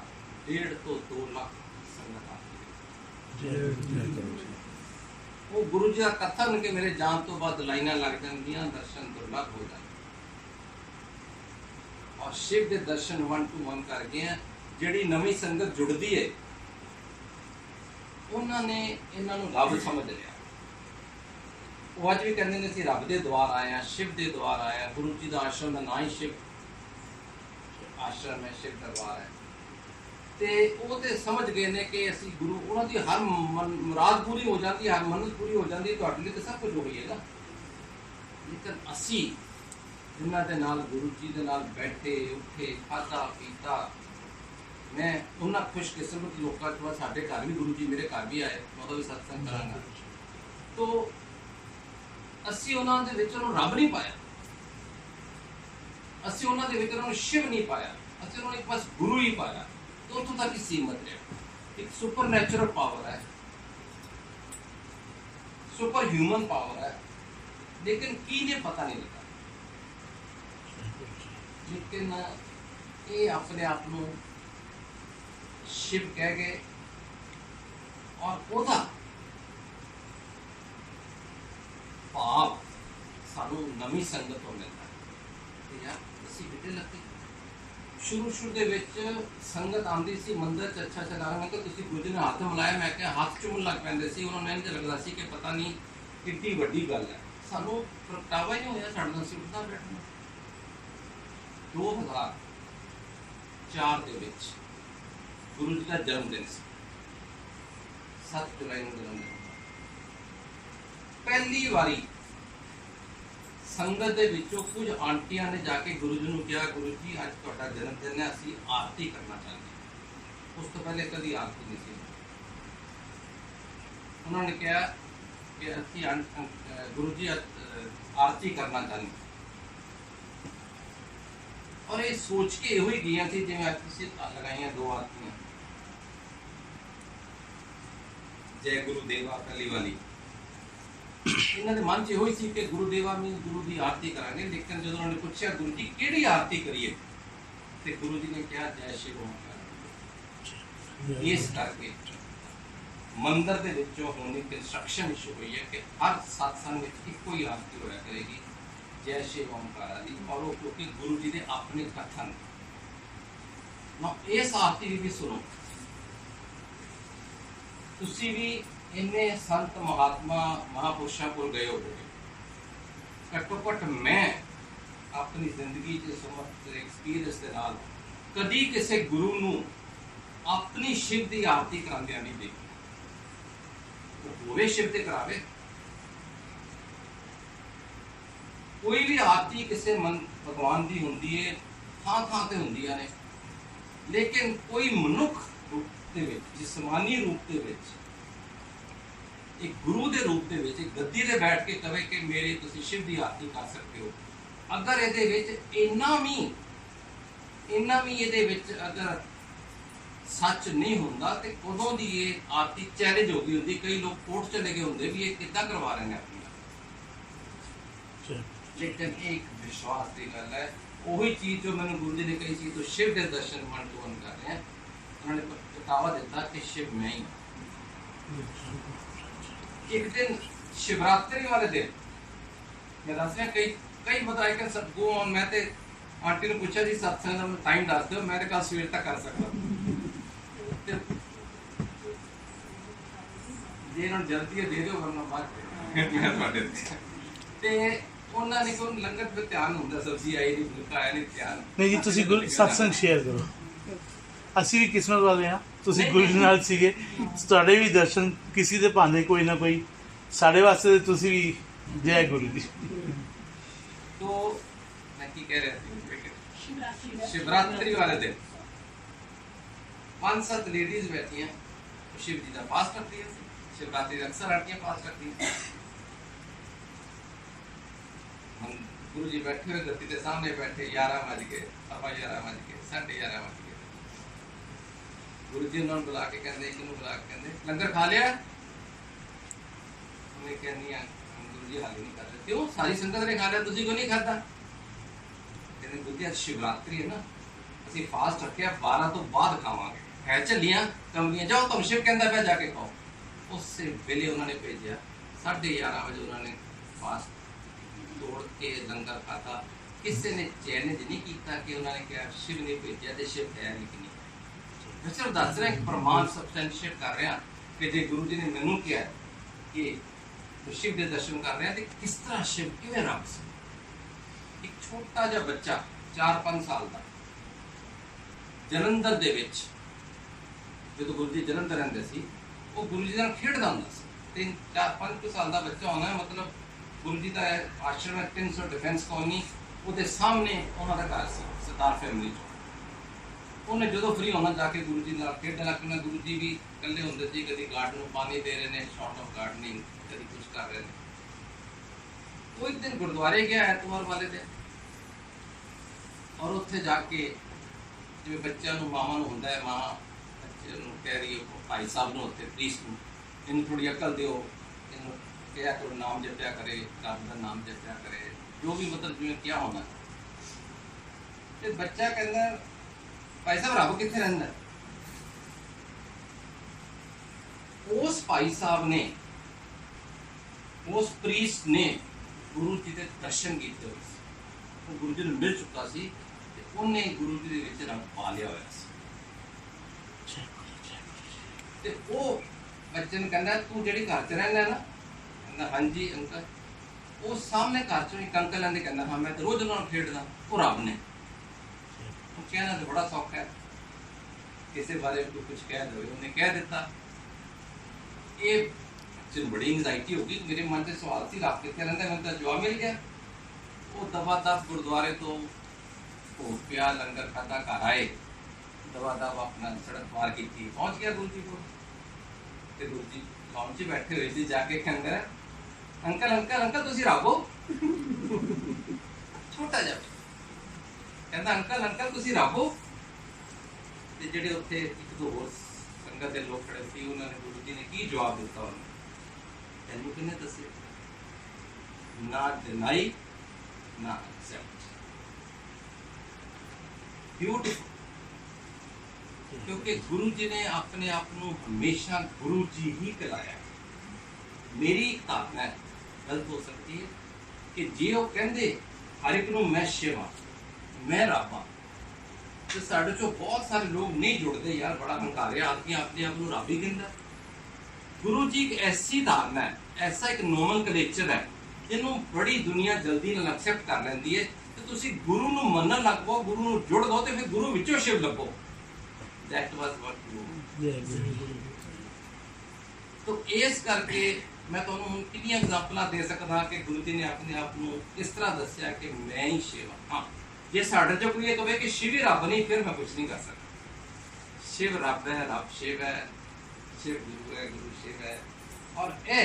1.5 तो 2 लाख संगत आती है। वो गुरु जी का कथन कि मेरे जान तो बाद लाइना लग जाएंगियां, दर्शन दुर्लभ हो जाए और शिव के दर्शन 1 to 1 कर गए हैं। जिहड़ी नवी संगत जुड़ती है उन्होंने इन्हों रब समझ लिया। वो अज भी कहते हैं रब के द्वार आए हैं, शिव के द्वार आए हैं। गुरु जी का आश्रम का ना ही शिव आश्रम है, शिव दरबार है। तो वो तो समझ गए ने कि असी गुरु उन्होंने हर मुराद पूरी हो जाती है, हर मन्नत पूरी हो जाती है, तो सब कुछ हो गई है ना। लेकिन असी जिन्हों के नाल गुरु जी के नाल बैठे उठे खाधा पीता, मैं उन्होंने खुशकिस्मत लोगों को साढ़े घर भी गुरु जी मेरे घर भी आए, मैं भी सत्संग करांगा। तो असी उन्होंने रब नहीं पाया, असी उन्होंने शिव नहीं पाया, असी उन्होंने एक बस गुरु ही पाया। तो उतों तक ही सीमित रहा। एक सुपर नैचुरल पावर है, सुपर ह्यूमन पावर है, लेकिन की ने पता नहीं लगा। लेकिन ये अपने आप को शिव कह गए और ओदा भाव सानू नवी संगत तो मिलता है। यार असी बिटे लगते शुरू दे विच संगत आंदी सी मंदिर च, अच्छा चला रहा। मैं कि तुसीं गुरु जी ने हाथ मिलाया, मैं क्या हाथ चुमन लग पैंदे सी। उन्होंने इंज लगदा सी कि पता नहीं कितनी वड्डी गल है। सानू प्रगटावा ही नहीं होया, साडे नाल सिमरदा बैठना। 2004 दे विच गुरु जी का जन्मदिन से 7 जुलाई को जन्मदिन। पहली बारी संगत दे विचों कुछ आंटियां ने जाके गुरु जी को कहा, गुरु जी अज तुहाडा जन्मदिन है, असीं आरती करना चाहते हैं। उस तो पहले कभी आरती नहीं सी। उन्होंने कहा कि असीं गुरु जी आरती करना चाहते हैं। और ये सोच के यो ही गई थी जिवें किसी लगाइया 2 आरतियां, जय गुरुदेवा पहली वाली। इन्होंने मन च यो सी कि गुरुदेवा मीन गुरु की आरती करांगे। लेकिन जो उन्होंने पूछा गुरु जी किहड़ी आरती करिए, तो गुरु जी ने कहा जय शिव ओंकार। इस करके मंदिर के विचों होने की इंस्ट्रक्शन इशू हुई है कि हर सत्संग में एको ही आरती होया करेगी जय शिव ओंकार दी। और वो क्योंकि गुरु जी ने अपने कथन ना इस आरती भी सुनो। तुसी भी इन्ने संत महात्मा महापुरुषों को गए हो, घट्टो घट मैं अपनी जिंदगी के समस्त एक्सपीरियंस के नाल कदी किसी गुरु नू अपनी शिव की आरती करांदियां नहीं देखी। वो होवे शिव ते करावे। कोई भी आरती किसी मन भगवान की होंदी है, थां थां ते होंदियां ने, लेकिन कोई मनुख रूप दे विच, जिस्मानी रूप दे विच, एक गुरु के रूप दे विच, एक गद्दी ते बैठ के कहे कि मेरे तुसीं शिव की आरती कर सकते हो। अगर इहदे विच इन्ना भी इहदे विच अगर सच नहीं होंदा तो उदों दी ये आरती चैलेंज हो गई होंदी। कई लोग कोर्ट चले गए होंदे भी ये किद्दां करवा रहे हैं अपनी। लेकिन एक विश्वास की गल है, वही चीज़ जो मैंने गुरु जी ने कही थी, तो शिव के दर्शन 1 to 1 कर रहे हैं। उन्होंने बतावा दिता कि शिव मैं ही। एक दिन शिवरात्रि वाले दिन मैं दस रहा, कई बताया कि सब गो ऑन। मैं तो आंटी ने पूछा जी सत्संग का टाइम दस दो, मैं कल सवेर तक कर सकता जे इन्होंने जल्दी दे दो वरना बाद उन्होंने कोई लंगर पे ध्यान होंदा, सब्जी आई नहीं, फुलका आया नहीं, ध्यान नहीं जी। तुसी सत्संग शेयर करो। ਅਸੀਂ ਵੀ किस्मत वाले हाँ, ਤੁਸੀਂ ਗੁਰੂ ਜੀ ਨਾਲ ਸੀਗੇ, ਤੁਹਾਡੇ ਵੀ ਦਰਸ਼ਨ ਕਿਸੇ ਦੇ ਭਾਣੇ ਕੋਈ ਨਾ ਕੋਈ ਸਾਡੇ ਵਾਸਤੇ ਤੁਸੀਂ ਵੀ ਜੈ ਗੁਰੂ ਜੀ। तो मैं की कह रहा थी, शिवरात्रि वाले दिन 5-7 लेडीज बैठी हैं, शिव जी का पास करती है। शिवरात्रि अक्सर आरतियां पास करती हैं। हम गुरु जी बैठे हुए गद्दी के सामने बैठे, 11 बज गए, 11:15 बज गए, 11:30 बज गए। गुरु जी उन्होंने बुला के कहते, एक बुला के कहते लंगर खा लिया। उन्हें कहनी गुरु गुरु जी हाले नहीं कर रहे क्यों सारी संगत ने खा लिया तुझे क्यों नहीं खाता कहते गुरु जी आज शिवरात्रि है ना ਅਸੀਂ ਫਾਸਟ ਰੱਖਿਆ 12 ਤੋਂ ਬਾਅਦ ਖਾਵਾਂਗੇ ਹੈ ਚੱਲੀਆਂ ਕਮਲੀਆਂ ਜਾਓ ਤੁਹਾਨੂੰ ਸ਼ਿਵ ਕਹਿੰਦਾ ਪਿਆ ਜਾ ਕੇ ਖਾਓ ਉਸੇ ਵੇਲੇ ਉਹਨਾਂ ਨੇ ਭੇਜਿਆ 11:30 ਵਜੇ ਉਹਨਾਂ ਨੇ ਫਾਸਟ ਤੋੜ ਕੇ ਲੰਗਰ ਖਾਤਾ ਕਿਸੇ ਨੇ ਚੈਲੰਜ ਨਹੀਂ ਕੀਤਾ ਕਿ ਉਹਨਾਂ ਨੇ ਕਿਹਾ ਸ਼ਿਵ ਨੇ ਭੇਜਿਆ ਤੇ ਸ਼ਿਵ ਹੈ ਨਹੀਂ ਕਿ ਨਹੀਂ ਮੈਂ ਸਿਰਫ ਦੱਸ ਰਿਹਾ ਕਿ ਪ੍ਰਮਾਣ ਸਬਸਟੈਂਸ਼ੀਏਟ ਕਰ ਰਿਹਾ ਕਿ ਜੇ ਗੁਰੂ ਜੀ ਨੇ ਮੈਨੂੰ ਕਿਹਾ ਕਿ ਸ਼ਿਵ ਦੇ ਦਰਸ਼ਨ ਕਰ ਰਿਹਾ ਤੇ ਕਿਸ ਤਰ੍ਹਾਂ ਸ਼ਿਵ ਕਿਵੇਂ ਰੱਬ ਸੀ ਇੱਕ ਛੋਟਾ ਜਿਹਾ ਬੱਚਾ 4-5 ਸਾਲ ਦਾ ਜਲੰਧਰ ਦੇ ਵਿੱਚ ਜਦੋਂ ਗੁਰੂ ਜੀ ਜਲੰਧਰ ਰਹਿੰਦੇ ਸੀ ਉਹ ਗੁਰੂ ਜੀ ਨਾਲ ਖੇਡਦਾ ਹੁੰਦਾ ਸੀ 3-4-5 ਸਾਲ ਦਾ ਬੱਚਾ ਹੋਣਾ ਮਤਲਬ ਗੁਰੂ ਜੀ ਦਾ ਆਸ਼ਰਮ 300 ਡਿਫੈਂਸ ਕਾਲੋਨੀ ਉਹਦੇ ਸਾਹਮਣੇ ਉਹਨਾਂ ਦਾ ਘਰ ਸੀ ਸਰਦਾਰ ਫੈਮਿਲੀ ਚ ਉਹਨੇ ਜਦੋਂ ਫ੍ਰੀ ਹੋਣਾ ਜਾ ਕੇ ਗੁਰੂ ਜੀ ਨਾਲ ਖੇਡਣ ਲੱਗ ਪੈਣਾ ਗੁਰੂ ਜੀ ਵੀ ਇਕੱਲੇ ਹੁੰਦੇ ਸੀ ਕਦੀ ਗਾਰਡਨ ਨੂੰ ਪਾਣੀ ਦੇ ਰਹੇ ਨੇ ਸ਼ਾਰਟ ਆਫ ਗਾਰਡਨਿੰਗ ਕਦੀ ਕੁਝ ਕਰ ਰਹੇ ਨੇ ਉਹ ਇੱਕ ਦਿਨ ਗੁਰਦੁਆਰੇ ਗਿਆ ਐਤਵਾਰ ਵਾਲੇ ਦਿਨ ਔਰ ਉੱਥੇ ਜਾ ਕੇ ਜਿਵੇਂ ਬੱਚਿਆਂ ਨੂੰ ਮਾਵਾਂ ਨੂੰ ਹੁੰਦਾ ਹੈ ਮਾਂ ਬੱਚੇ ਨੂੰ ਕਹਿ ਰਹੀ ਹੈ ਭਾਈ ਸਾਹਿਬ ਨੂੰ ਉੱਥੇ ਪ੍ਰੀਸਟ ਨੂੰ ਇਹਨੂੰ ਥੋੜੀ ਅਕਲ ਦਿਓ ਇਹਨੂੰ ਕਿਹਾ ਕਰੋ ਨਾਮ ਜਪਿਆ ਕਰੇ ਰੱਬ ਦਾ ਨਾਮ ਜਪਿਆ ਕਰੇ ਜੋ ਵੀ ਮਤਲਬ ਜਿਵੇਂ ਕਿਹਾ ਹੋਣਾ ਤੇ ਬੱਚਾ ਕਹਿੰਦਾ ਭਾਈ ਸਾਹਿਬ ਰੱਬ ਕਿੱਥੇ ਰਹਿੰਦਾ ਉਸ ਭਾਈ ਸਾਹਿਬ ਨੇ ਉਸ ਪ੍ਰੀਸਟ ਨੇ ਗੁਰੂ ਜੀ ਦੇ ਦਰਸ਼ਨ ਕੀਤੇ ਹੋਏ ਸੀ ਉਹ ਗੁਰੂ ਜੀ ਨੂੰ ਮਿਲ ਚੁੱਕਾ ਸੀ ਉਹਨੇ ਗੁਰੂ ਜੀ ਦੇ ਵਿੱਚ ਰੱਬ ਪਾ ਲਿਆ ਹੋਇਆ ਸੀ ਤੇ ਉਹ ਬੱਚੇ ਨੂੰ ਕਹਿੰਦਾ ਤੂੰ ਜਿਹੜੀ ਘਰ 'ਚ ਰਹਿੰਦਾ ਨਾ ਕਹਿੰਦਾ ਹਾਂਜੀ ਅੰਕਲ ਉਹ ਸਾਹਮਣੇ ਘਰ 'ਚੋਂ ਇੱਕ ਅੰਕਲ ਆਂਦੇ ਕਹਿੰਦਾ ਹਾਂ ਮੈਂ ਤਾਂ ਰੋਜ਼ ਉਹਨਾਂ ਨਾਲ ਖੇਡਦਾ ਉਹ ਰੱਬ ਨੇ ਉਹ ਕਹਿਣਾ ਤਾਂ ਬੜਾ ਸੌਖਾ ਹੈ ਕਿਸੇ ਬਾਰੇ ਕੋਈ ਕੁਝ ਕਹਿ ਦੇਵੇ ਉਹਨੇ ਕਹਿ ਦਿੱਤਾ ਇਹ ਬੱਚੇ ਨੂੰ ਬੜੀ ਐਂਜ਼ਾਈਟੀ ਹੋ ਗਈ ਮੇਰੇ ਮਨ 'ਚ ਸਵਾਲ ਸੀ ਰੱਬ ਕਿੱਥੇ ਰਹਿੰਦਾ ਮੈਨੂੰ ਤਾਂ ਜਵਾਬ ਮਿਲ ਗਿਆ ਉਹ ਦਵਾ ਦਵ ਗੁਰਦੁਆਰੇ ਤੋਂ ਉਹ ਪਿਆ ਲੰਗਰ ਖਾਦਾ ਘਰ ਆਏ ਦਵਾ ਦਵ ਆਪਣਾ ਸੜਕ ਪਾਰ ਕੀਤੀ ਪਹੁੰਚ ਗਿਆ ਗੁਰੂ ਜੀ ਕੋਲ ਤੇ ਗੁਰੂ ਜੀ ਲਾਉਣ 'ਚ ਬੈਠੇ ਹੋਏ ਸੀ ਜਾ ਕੇ ਕਹਿੰਦਾ ਅੰਕਲ ਤੁਸੀਂ ਰੱਬ ਹੋ ਛੋਟਾ ਜਿਹਾ ਕਹਿੰਦਾ ਅੰਕਲ ਤੁਸੀਂ ਰੱਬ ਹੋ ਤੇ ਜਿਹੜੇ ਉੱਥੇ ਇੱਕ ਦੋ ਹੋਰ ਸੰਗਤ ਦੇ ਲੋਕ ਖੜੇ ਸੀ ਉਹਨਾਂ ਨੇ ਗੁਰੂ ਜੀ ਨੇ ਕੀ ਜਵਾਬ ਦਿੱਤਾ ਉਹਨੂੰ ਤੈਨੂੰ ਕਿਹਨੇ ਦੱਸਿਆ ਨਾ ਡਿਨਾਈ ਨਾ ਐਕਸੈਪਟ ਬਿਊਟੀਫੁਲ क्योंकि गुरु जी ने अपने आप को हमेशा गुरु जी ही कहलाया मेरी धारणा गलत हो सकती है कि जे वो कहते हर एक मैं शिव हाँ मैं रब हाँ तो साढ़े चो बहुत सारे लोग नहीं जुड़ते यार बड़ा हंकारे आदमी अपने आप को रब ही कहता गुरु जी एक ऐसी धारणा है ऐसा एक नॉर्मल कलेक्चर है जिन्होंने बड़ी दुनिया जल्दी ਨਾਲ एक्सेप्ट कर लेंदी है तो तुसी गुरु ਨੂੰ ਮੰਨਣ ਲੱਗ ਪਓ ਗੁਰੂ ਨੂੰ ਜੁੜ ਦੋ ਤੇ ਫਿਰ ਗੁਰੂ ਵਿੱਚੋਂ ਸ਼ਿਵ ਲੱਭੋ that was what you तो इस करके मैं ਤੁਹਾਨੂੰ ਕਿੰਨੀਆਂ ਐਗਜ਼ਾਮਪਲਾਂ ਦੇ ਸਕਦਾ ਕਿ ਗੁਰੂ ਜੀ ਨੇ ਆਪਣੇ ਆਪ ਨੂੰ ਇਸ ਤਰ੍ਹਾਂ ਦੱਸਿਆ ਕਿ ਮੈਂ ਹੀ ਸ਼ਿਵ ਹਾਂ ਜੇ ਸਾਡੇ ਚ ਕੋਈ ਇਹ ਕਹੇ ਕਿ ਸ਼ਿਵ ਹੀ ਰੱਬ ਨਹੀਂ ਫਿਰ ਮੈਂ ਕੁਝ ਨਹੀਂ ਕਰ ਸਕਦਾ ਸ਼ਿਵ ਰੱਬ ਹੈ ਰੱਬ ਸ਼ਿਵ ਹੈ शिव गुरु है गुरु शिव है और ए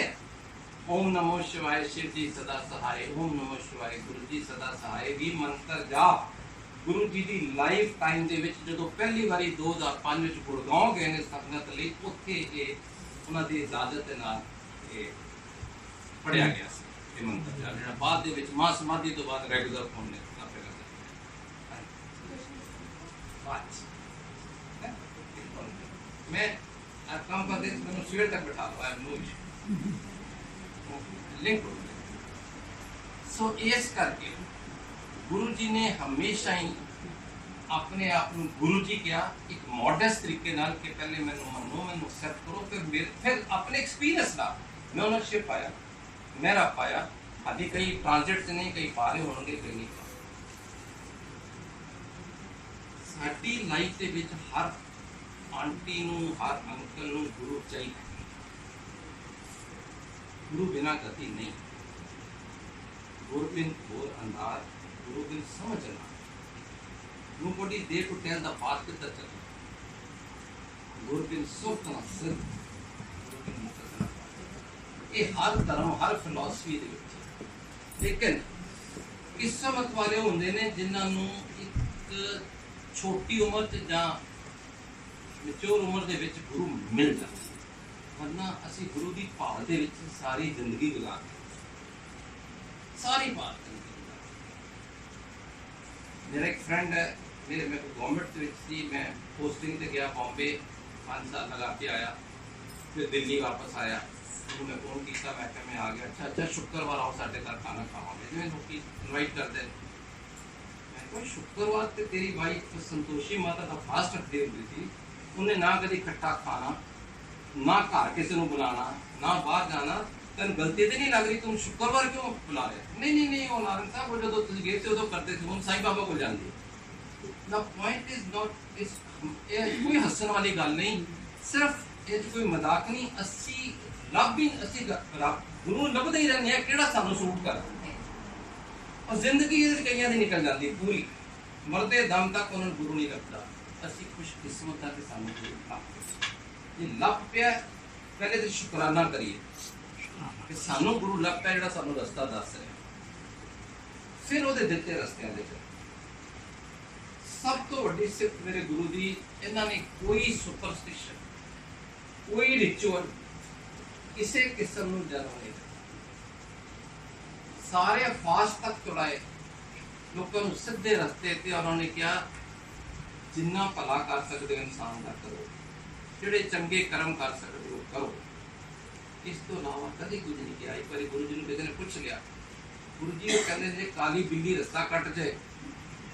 ओम नमो शिवाय शिव जी सदा सहाय ओम नमो शिवाय गुरु जी सदा सहाय भी मंत्र जाप गुरु जी की लाइफ टाइम ਦੇ ਵਿੱਚ ਜਦੋਂ ਪਹਿਲੀ ਵਾਰੀ 2005 ਵਿੱਚ ਗੁਰਗਾਉਂ ਗਏ ਨੇ ਸੰਗਤ ਲਈ ਉੱਥੇ ਇਹ ਉਹਨਾਂ ਦੀ ਇਜਾਜ਼ਤ ਦੇ ਨਾਲ ਇਹ ਪੜਿਆ ਗਿਆ ਸੀ ਇਹ ਮੰਤਰ ਜਿਹੜਾ ਬਾਅਦ ਦੇ ਵਿੱਚ ਮਾਂ ਸਮਾਧੀ ਤੋਂ ਬਾਅਦ ਰੈਗੂਲਰ ਹੋਣੇ मैं काम करते मैंने सवेर तक बैठा हुआ है लिंक सो इस करके गुरु जी ने हमेशा ही अपने आप को गुरु जी क्या एक मॉडेस्ट तरीके नाल कि पहले मैंने मनो मैंने एक्सेप्ट करो फिर अपने एक्सपीरियंस ना मैं ओनरशिप पाया मेरा पाया अभी कई ट्रांजिट से नहीं कई पारे होंगे कई नहीं साडी लाइफ के विच हर आंटी नूं हर अंकल नूं गुरु चाहिए गुरु बिना गति नहीं गुरु बिन घोर अंधार गुरु बिन समझना nobody is there to tell the path to the चलना गुरु बिन सोचना सिर्फ गुरु बिन मुक्तना ये हर धर्म हर फिलॉसफी दे विच लेकिन किस्मत वाले होंदे ने जिन्हां नूं एक छोटी उम्र च जां मैच्योर उम्र ਦੇ ਵਿੱਚ ਗੁਰੂ ਮਿਲ ਜਾਂਦਾ ਵਰਨਾ ਅਸੀਂ ਗੁਰੂ ਦੀ ਭਾਲ ਦੇ ਵਿੱਚ ਸਾਰੀ ਜ਼ਿੰਦਗੀ ਗੁਜ਼ਾਰਦੇ सारी बात मेरा एक फ्रेंड है, मेरे मैं गवर्नमेंट थी, मैं पोस्टिंग से गया बॉम्बे, 5 साल लगा के आया, फिर दिल्ली वापस आया। तो मैं फोन किया, मैं क्या मैं आ गया, अच्छा शुक्रवार आओ साढ़े घर खाना खावांगे, जिवें लोग इनवाइट करते। मैं कोई शुक्रवार से तेरी वाइफ संतोषी माता का फास्ट रखती हुई थी, उन्हें ना कभी खट्टा खाना, ना घर किसी को बुलाना, ना बाहर जाना, तेन गलती तो नहीं लग रही, तुम शुक्रवार क्यों बुला रहे? नहीं वो नारायण साहब वो जो तुम गए थे उदो करते थे, हम साईं बाबा को जानते। द पॉइंट इज नॉट इस कोई हसन वाली गल नहीं, सिर्फ ये कोई मजाक नहीं, अस्सी रब भी अस्सी गुरु लभदे ही रहने किहड़ा सानू सूट कर, और जिंदगी कईयां दी निकल जाती पूरी, मरदे दम तक उन्होंने गुरु नहीं लगता। अस्सी खुशकिस्मत है कि सानू गुरु लभ, ये लभ पिया, पहले तो शुकराना करिए कि सानू गुरु लभ पिया जिहड़ा सानू रस्ता दस रहा, फिर वो दिते रस्तियां दे। सब तो वड्डी सिर्फ मेरे गुरु दी, इन्होंने कोई सुपरस्टिशन, कोई रिचुअल किसी किस्म नूं जन्म नहीं दिता। सारे फास्ट तक चुड़ाए, लोगों को सीधे रस्ते ते उन्होंने कहा जिन्ना भला कर सकते हो इंसान का करो, जिहड़े चंगे कर्म कर सकते हो करो। इस तो अलावा कभी कुछ नहीं किया। एक बार गुरु जी ने किसी ने पूछ लिया, गुरु जी वो कहते जे काली बिल्ली रस्ता कट जाए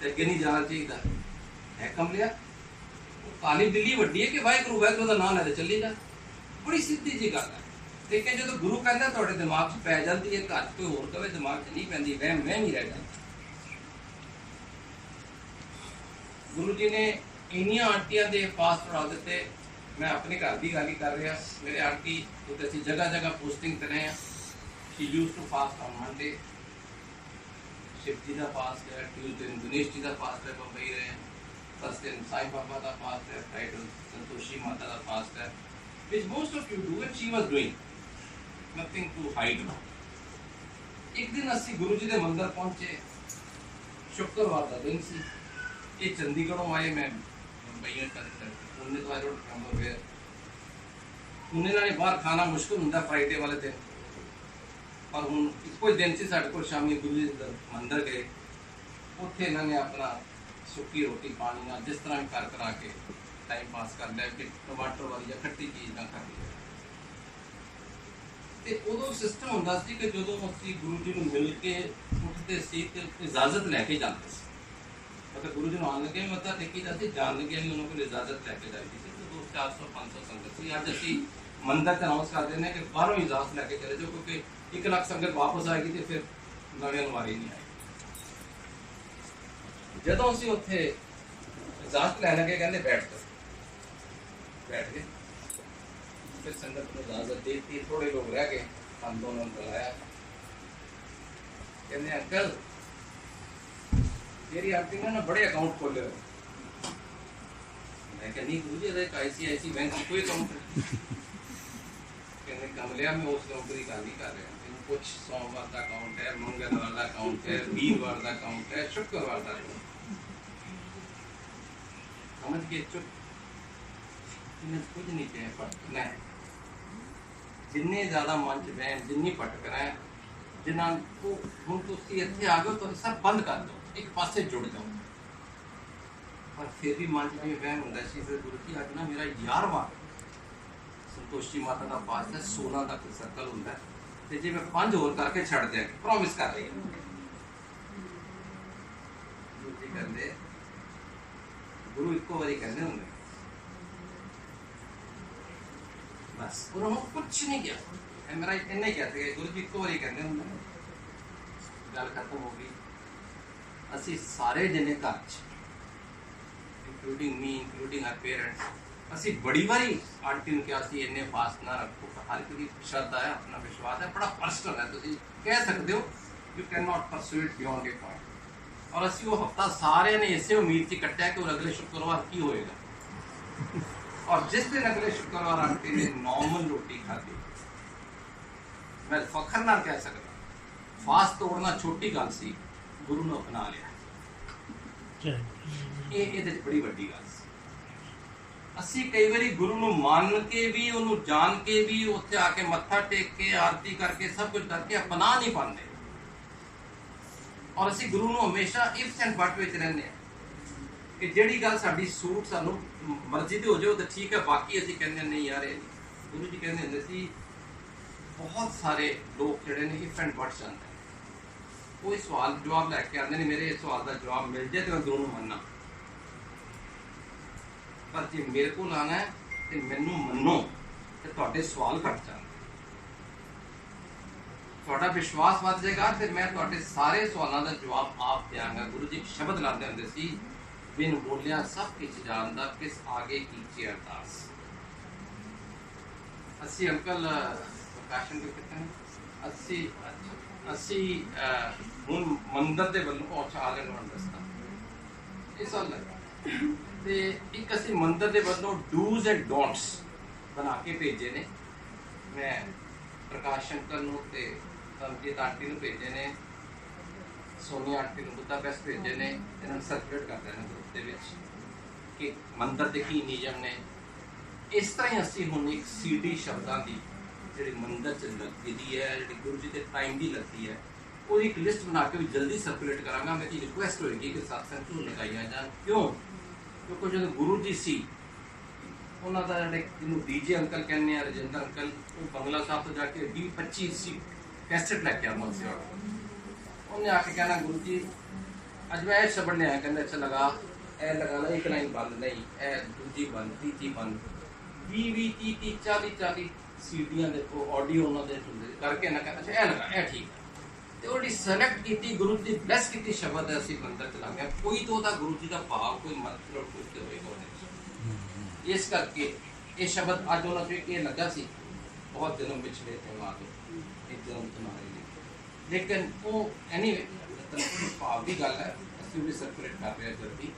तो अगे नहीं जाना चाहिए है कमलिया, वो काली बिल्ली वड्डी है कि वाहिगुरू वाहिगुरू का नाम लैके चली जा, बड़ी सीधी जी गल है। लेकिन जो गुरु कहता थोड़े दिमाग च पै जाती है, घर कोई होर कहे दिमाग च नहीं पैंदी, वहम वहम ही रह जाता। गुरु जी ने इन्नियां आंटियां दे पास पढ़ा दिते। मैं अपने घर की गल ही कर रहा, मेरे आंटी उत्ते असीं जगह जगह पोस्टिंग कर रहे हैं। She used to fast on Monday, Shiv ji का फास्ट है, ट्यूसडे गणेश जी का फास्ट है, बंबई रहे हैं, थर्सडे साईं बाबा का फास्ट है, फ्राइडे संतोषी माता का फास्ट है, which most of you do and she was doing, nothing to hide now. एक दिन असी गुरु जी के मंदिर पहुंचे, शुक्रवार का दिन सी, ये चंडीगढ़ों आए, मैं मुंबई उन्हें तो आई रोड उन्हें ना बाहर खाना मुश्किल होंगे फ्राइडे वाले दिन, पर हूँ एको दिन से साढ़े को शामी गुरु जी मंदिर गए, उत्थे इन्होंने अपना सुक्की रोटी पानी ना जिस तरह भी कर करा के टाइम पास कर लिया कि टमाटर वाली या खट्टी चीज़ ना कर लिया। तो उदों सिस्टम होंदा सी कि जो असीं गुरु जी को मिल के उठते सी ते इजाजत लैके जाते सी, मतलब गुरु जी आने लगे मत्था टेकी जाती, जान लगे भी उन्होंने इजाजत लैके जाती थी। तो 400-500 संगत थी। अज असीं मंदिर च अनाउंस कर दें कि बाहरों इजाजत लैके चले जाओ, क्योंकि 1 लाख संगत वापस आएगी तो फिर नवे अलमारी नहीं आएगी। जदों असीं उत्थे इजाजत लैन लगे कहते बैठ गए, फिर संगत को इजाजत दी थी, थोड़े लोग रह गए, हम दोनों ने बुलाया, कहते अंकल तेरी आंटी ने ना बड़े अकाउंट खोले हो। मैं नहीं गुरु जी ICICI बैंक की कोई अकाउंट है, कहने कमलिया में उस अकाउंट की गल नहीं कर रहा, कुछ सोमवार का अकाउंट है, मंगलवार का अकाउंट है, वीरवार का अकाउंट है, शुक्रवार का अकाउंट, समझ के चुप, इन्हें कुछ नहीं चाहिए पटकना है। जिन्ने ज्यादा मन च बहन जिन्नी पटकना है, जिन्ना को हम तुसी इत्थे आ गए तो सब बंद कर दो, एक पासे जुड़ जाओ। पर फिर भी मन च वहम होंदा सी फिर गुरु जी अज ना मेरा 11वां संतोषी माता का पास है, 16 तक सर्कल होंदा है, ते जे मैं 5 होर करके छड़ दिया प्रॉमिस कर रही हूं। गुरु जी कहंदे गुरु इको बारी कहंदे हुंदे बस, उन्होंने कुछ नहीं किया, मेरा इतना ही कहते हैं गुरु जी इको बारी कहंदे हुंदे, गल खत्म हो गई। असी सारे जने घर including me, including our parents, असी बड़ी बारी आंटी ने कहा सी इन्ने फास्ट ना रखो, हर किसी श्रद्धा है, अपना विश्वास है, बड़ा पर्सनल है, तुम कह सकते हो, you can not persuade beyond a point. और असी वो हफ्ता सारे ने इसे उम्मीद से कट्टिया कि अगले शुक्रवार की होएगा, और जिस दिन अगले शुक्रवार आंटी ने नॉर्मल रोटी खाती, मैं फखर ना कह सकता, फास्ट तोड़ना छोटी गल सी, गुरु ने अपना लिया, ये बड़ी वड्डी गल सी। असी कई बारी गुरु नूं मान के भी, उन्होंने जान के भी, उत्थे आके मत्था टेक के आरती करके सब कुछ करके अपना नहीं पाते, ਔਰ ਅਸੀਂ ਗੁਰੂ ਨੂੰ ਹਮੇਸ਼ਾ ਇਫ ਐਂਡ ਬਟ ਵਿੱਚ ਰਹਿੰਦੇ ਹਾਂ ਕਿ ਜਿਹੜੀ ਗੱਲ ਸਾਡੀ ਸੂਟ ਸਾਨੂੰ ਮਰਜ਼ੀ ਤੇ ਹੋ ਜਾਓ ਤਾਂ ਠੀਕ ਹੈ, ਬਾਕੀ ਅਸੀਂ ਕਹਿੰਦੇ ਨਹੀਂ ਯਾਰ ਇਹ ਗੁਰੂ ਜੀ ਕਹਿੰਦੇ ਹੁੰਦੇ ਸੀ ਬਹੁਤ ਸਾਰੇ ਲੋਕ ਜਿਹੜੇ ਨੇ ਇਫ ਐਂਡ ਬਟ ਚਾਹੁੰਦੇ ਨੇ, ਕੋਈ ਸਵਾਲ ਜਵਾਬ ਲੈ ਕੇ ਆਉਂਦੇ ਨੇ, ਮੇਰੇ ਇਸ ਸਵਾਲ ਦਾ ਜਵਾਬ ਮਿਲ ਜਾਏ ਤੇ ਮੈਂ ਗੁਰੂ ਨੂੰ ਮੰਨਾਂ, ਪਰ ਜੇ ਮੇਰੇ ਕੋਲ ਆਣਾ ਹੈ ਤੇ ਮੈਨੂੰ ਮੰਨੋ ਤੇ ਤੁਹਾਡੇ ਸਵਾਲ ਘੱਟ ਜਾਣਗੇ, ਤੁਹਾਡਾ ਵਿਸ਼ਵਾਸ ਵੱਧ ਜਾਏਗਾ ਤੇ ਮੈਂ ਤੁਹਾਡੇ ਸਾਰੇ ਸਵਾਲਾਂ ਦਾ ਜਵਾਬ ਆਪ ਦਿਆਂਗਾ। ਗੁਰੂ ਜੀ ਇੱਕ ਸ਼ਬਦ ਲਾਉਂਦੇ ਹੁੰਦੇ ਸੀ, ਬਿਨ ਬੋਲਿਆ ਸਭ ਕੁਝ ਜਾਣਦਾ, ਕਿਸ ਆਗੇ ਕੀਚੇ ਅਰਦਾਸ। ਅਸੀਂ ਅੰਕਲ ਪ੍ਰਕਾਸ਼ਨ ਦੇ ਕਿਤੇ ਅਸੀਂ ਹੁਣ ਮੰਦਰ ਦੇ ਵੱਲੋਂ ਆ ਲੈਣ ਵਾਲਾ ਦੱਸਦਾ ਇਸ ਸਾਲ ਤੇ ਇੱਕ ਅਸੀਂ ਮੰਦਰ ਦੇ ਵੱਲੋਂ ਡੂਜ਼ ਐਂਡ ਡੋਂਟਸ ਬਣਾ ਕੇ ਭੇਜੇ ਨੇ, ਮੈਂ ਪ੍ਰਕਾਸ਼ ਅੰਕਲ ਨੂੰ ਤੇ ਰਣਜੀਤ ਆਂਟੀ ਨੂੰ ਭੇਜੇ ਨੇ, ਸੋਨੀਆ ਆਂਟੀ ਨੂੰ ਬੁੱਧਾਪੈਸਟ ਭੇਜੇ ਨੇ, ਇਹਨਾਂ ਨੂੰ ਸਰਕੂਲੇਟ ਕਰਦੇ ਨੇ ਗਰੁੱਪ ਦੇ ਵਿੱਚ ਕਿ ਮੰਦਰ ਦੇ ਕੀ ਨਿਯਮ ਨੇ। ਇਸ ਤਰ੍ਹਾਂ ਹੀ ਅਸੀਂ ਹੁਣ ਇੱਕ CD ਸ਼ਬਦਾਂ ਦੀ ਜਿਹੜੀ ਮੰਦਰ 'ਚ ਲੱਗਦੀ ਹੈ, ਜਿਹੜੀ ਗੁਰੂ ਜੀ ਦੇ ਟਾਈਮ ਦੀ ਲੱਗਦੀ ਹੈ, ਉਹ ਇੱਕ ਲਿਸਟ ਬਣਾ ਕੇ ਵੀ ਜਲਦੀ ਸਰਕੂਲੇਟ ਕਰਾਂਗਾ। ਮੇਰੀ ਰਿਕੁਐਸਟ ਹੋਏਗੀ ਕਿ ਸਤਸੰਗ ਨੂੰ ਲਗਾਈਆਂ ਜਾਣ। ਕਿਉਂਕਿ ਜਦੋਂ ਗੁਰੂ ਜੀ ਸੀ ਉਹਨਾਂ ਦਾ ਜਿਹੜੇ ਜਿਹਨੂੰ DJ ਅੰਕਲ ਕਹਿੰਦੇ ਆ, ਰਜਿੰਦਰ ਅੰਕਲ, ਉਹ ਬੰਗਲਾ ਸਾਹਿਬ ਤੋਂ ਜਾ ਕੇ 20-25 ਸੀ ਕੈਸਟ ਲੈ ਕੇ ਆਉਂਦਾ ਸੀ। ਉਹਨੇ ਆ ਕੇ ਕਹਿਣਾ ਗੁਰੂ ਜੀ ਅੱਜ ਮੈਂ ਇਹ ਸ਼ਬਦ ਲਿਆਇਆ, ਕਹਿੰਦਾ ਅੱਛਾ ਲਗਾ, ਇਹ ਲਗਾਣਾ, ਇੱਕ ਲਾਈਨ ਬੰਦ ਨਹੀਂ, ਇਹ ਦੂਜੀ ਬੰਦ, ਤੀਜੀ ਬੰਦ, 20-30 40 ਸੀਡੀਆਂ ਦੇ ਆਡੀਓ ਉਹਨਾਂ ਦੇ ਹੁੰਦੇ ਕਰਕੇ ਨਾ ਕਹਿੰਦਾ ਅੱਛਾ ਇਹ ਲਗਾ, ਇਹ ਠੀਕ ਹੈ। ਤੇ ਉਹ ਜਿਹੜੀ ਸੈਲੈਕਟ ਕੀਤੀ ਗੁਰੂ ਦੀ ਬਲੈਸ ਕੀਤੀ ਸ਼ਬਦ ਹੈ, ਅਸੀਂ ਮੰਦਰ ਚਲਾਂਗੇ, ਕੋਈ ਤਾਂ ਉਹਦਾ ਗੁਰੂ ਜੀ ਦਾ ਭਾਵ ਕੋਈ ਮਤਲਬ ਕੁਝ ਹੋਏਗਾ ਉਹਦੇ। ਇਸ ਕਰਕੇ ਇਹ ਸ਼ਬਦ ਅੱਜ ਉਹਨਾਂ ਨੂੰ ਇਹ ਲੱਗਾ ਸੀ ਬਹੁਤ ਜਨਮ ਪਿਛਲੇ ਥੇ ਮਾਗੇ ਇੱਕ ਜਨਮ तुम्हारे लिए, ਲੇਕਿਨ ਉਹ ਐਨੀਵੇ ਭਾਵ ਦੀ ਗੱਲ ਹੈ, ਅਸੀਂ ਵੀ ਸਰਕੂਲੇਟ ਕਰ ਰਹੇ ਹਾਂ ਜਲਦੀ।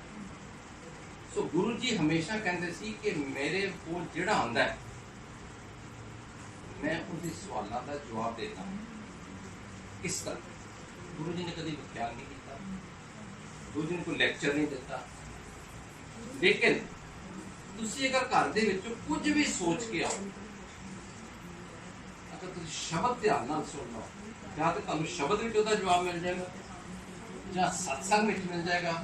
ਸੋ ਗੁਰੂ ਜੀ ਹਮੇਸ਼ਾ ਕਹਿੰਦੇ ਸੀ ਕਿ ਮੇਰੇ ਕੋਲ ਜਿਹੜਾ ਆਉਂਦਾ ਹੈ ਮੈਂ ਉਹਦੇ ਸਵਾਲਾਂ ਦਾ ਜਵਾਬ ਦੇता हूँ। किस तरह गुरु जी ने कभी विख्यान नहीं किया, गुरु जी ने कोई लैक्चर नहीं दिता, लेकिन तुसी अगर घर दे विचों कुछ भी सोच के आओ, अगर तुम शब्द ध्यान नाल सुन लो, या तो तुहानूं शब्द विच उहदा जवाब मिल जाएगा, या सत्संग विच मिल जाएगा,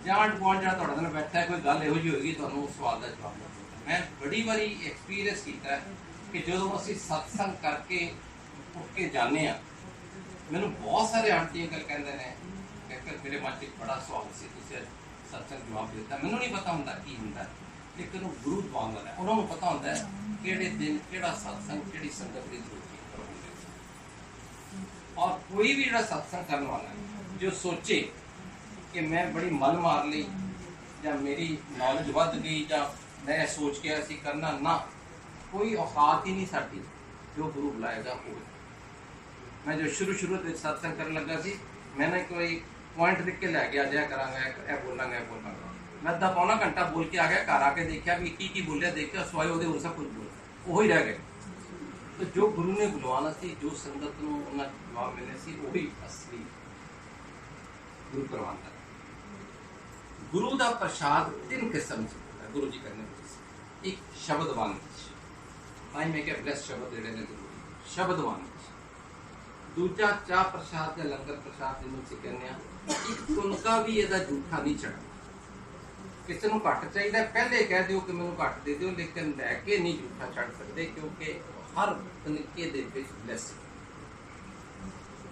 या आंढ गुआंढ जिहड़ा तुहाडे नाल बैठा है कोई गल इहो जी होएगी तुहानूं उस सवाल दा जवाब मिल जाएगा। मैं बड़ी बारी एक्सपीरियंस कीता है कि जदों असीं सत्संग करके उठ के जाने आ, मैंने बहुत सारे आंटी अंकल कहते हैं कहकर मेरे मन च बड़ा सवाल से तुझे सत्संग जवाब देता, मैंने नहीं पता होंगे की होंगे, लेकिन वो गुरु दवान वाला है, उन्होंने पता होंगे किहड़े दिन किहड़ा सत्संग किहड़ी संगत की जरूरत है। और कोई भी जिहड़ा सत्संग करने वाला है जो सोचे कि मैं बड़ी मन मार ली या मेरी नॉलेज वध गई या मैं सोच के ऐसी करना ना, कोई औकात ही नहीं साडी, जो गुरु बुलाएगा वो। मैं जो शुरू सत्संग करने लगा सी, मैंने कोई पॉइंट लिख के लै गया जया करांगा, ए बोलांगा मैं अद्धा पौना घंटा बोल के आ गया, घर आके देखा भी की बोलिया, देखा सवाई वो सब कुछ बोल वो ही रह गए। तो जो गुरु ने बुलवाना सी, जो संगत नूं उन्हां जवाब मिलने सी, वही असली गुरु करवांदा। गुरु का प्रसाद 3 किस्म से होता है, गुरु जी करने एक शब्दवान आई मैं क्या ब्लेस शब्द जिहड़े ने गुरु शब्दवान, दूजा चाह प्रसाद या लंगर प्रसाद जिन्होंने से कहने एक उनका भी यदा झूठा नहीं चढ़ा, किसी को घट चाहिए पहले कह दो कि मैं घट दे दो, लेकिन लैके नहीं झूठा चढ़ सकते क्योंकि हर तरीके दे ब्लेस।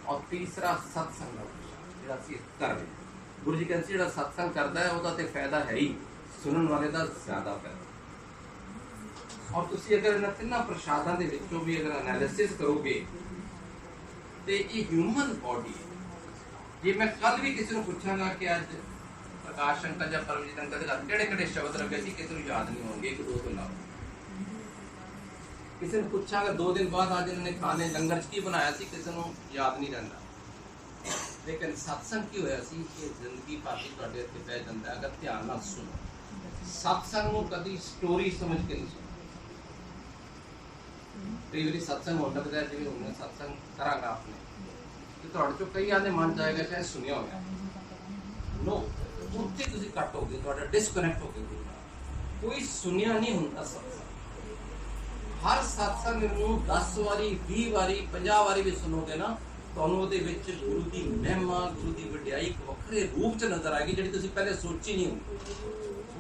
और तीसरा सत्संग का कर गुरु जी कहते जो सत्संग करता है वह तो फायदा है ही, सुनने वाले का ज्यादा फायदा। और तुम अगर इन 3 प्रसादों के विचों भी अगर एनालिसिस करोगे तो ये ह्यूमन बॉडी जे मैं कल भी किसी को पूछागा कि अज प्रकाश अंकल या परमजीत अंकल के घर किहड़े शब्द रखे थे, किसी को याद नहीं होंगे, 1-2 तो लाओ। किसी ने पूछागा 2 दिन बाद आज इन्होंने खाने लंगर की बनाया सी, किसी को याद नहीं रहता। लेकिन सत्संग की होया सी कि जिंदगी भावी तुहाडे इत्थे पै जांदा अगर ध्यान नाल सुनो। सत्संग नूं कदी स्टोरी समझ के नहीं सुनो। कई बार सत्संग हो लगता है जिवें हुण सत्संग करांगा आपने तो तुहाडे चों कई आने मन जाएगा शायद सुनिया होया नो, उत्थे तुसीं कट हो गए, तुहाडा डिसकनेक्ट हो गए। कोई सुनिया नहीं हुंदा सत्संग। हर सत्संग नूं 10 वारी 20 वारी 50 वारी भी सुनोगे ना ਤੁਹਾਨੂੰ ਉਹਦੇ ਵਿੱਚ ਗੁਰੂ ਦੀ ਮਹਿਮਾ, ਗੁਰੂ ਦੀ ਵਡਿਆਈ ਇੱਕ ਵੱਖਰੇ ਰੂਪ 'ਚ ਨਜ਼ਰ ਆਏਗੀ ਜਿਹੜੀ ਤੁਸੀਂ ਪਹਿਲੇ ਸੋਚੀ ਨਹੀਂ ਹੋਣੀ।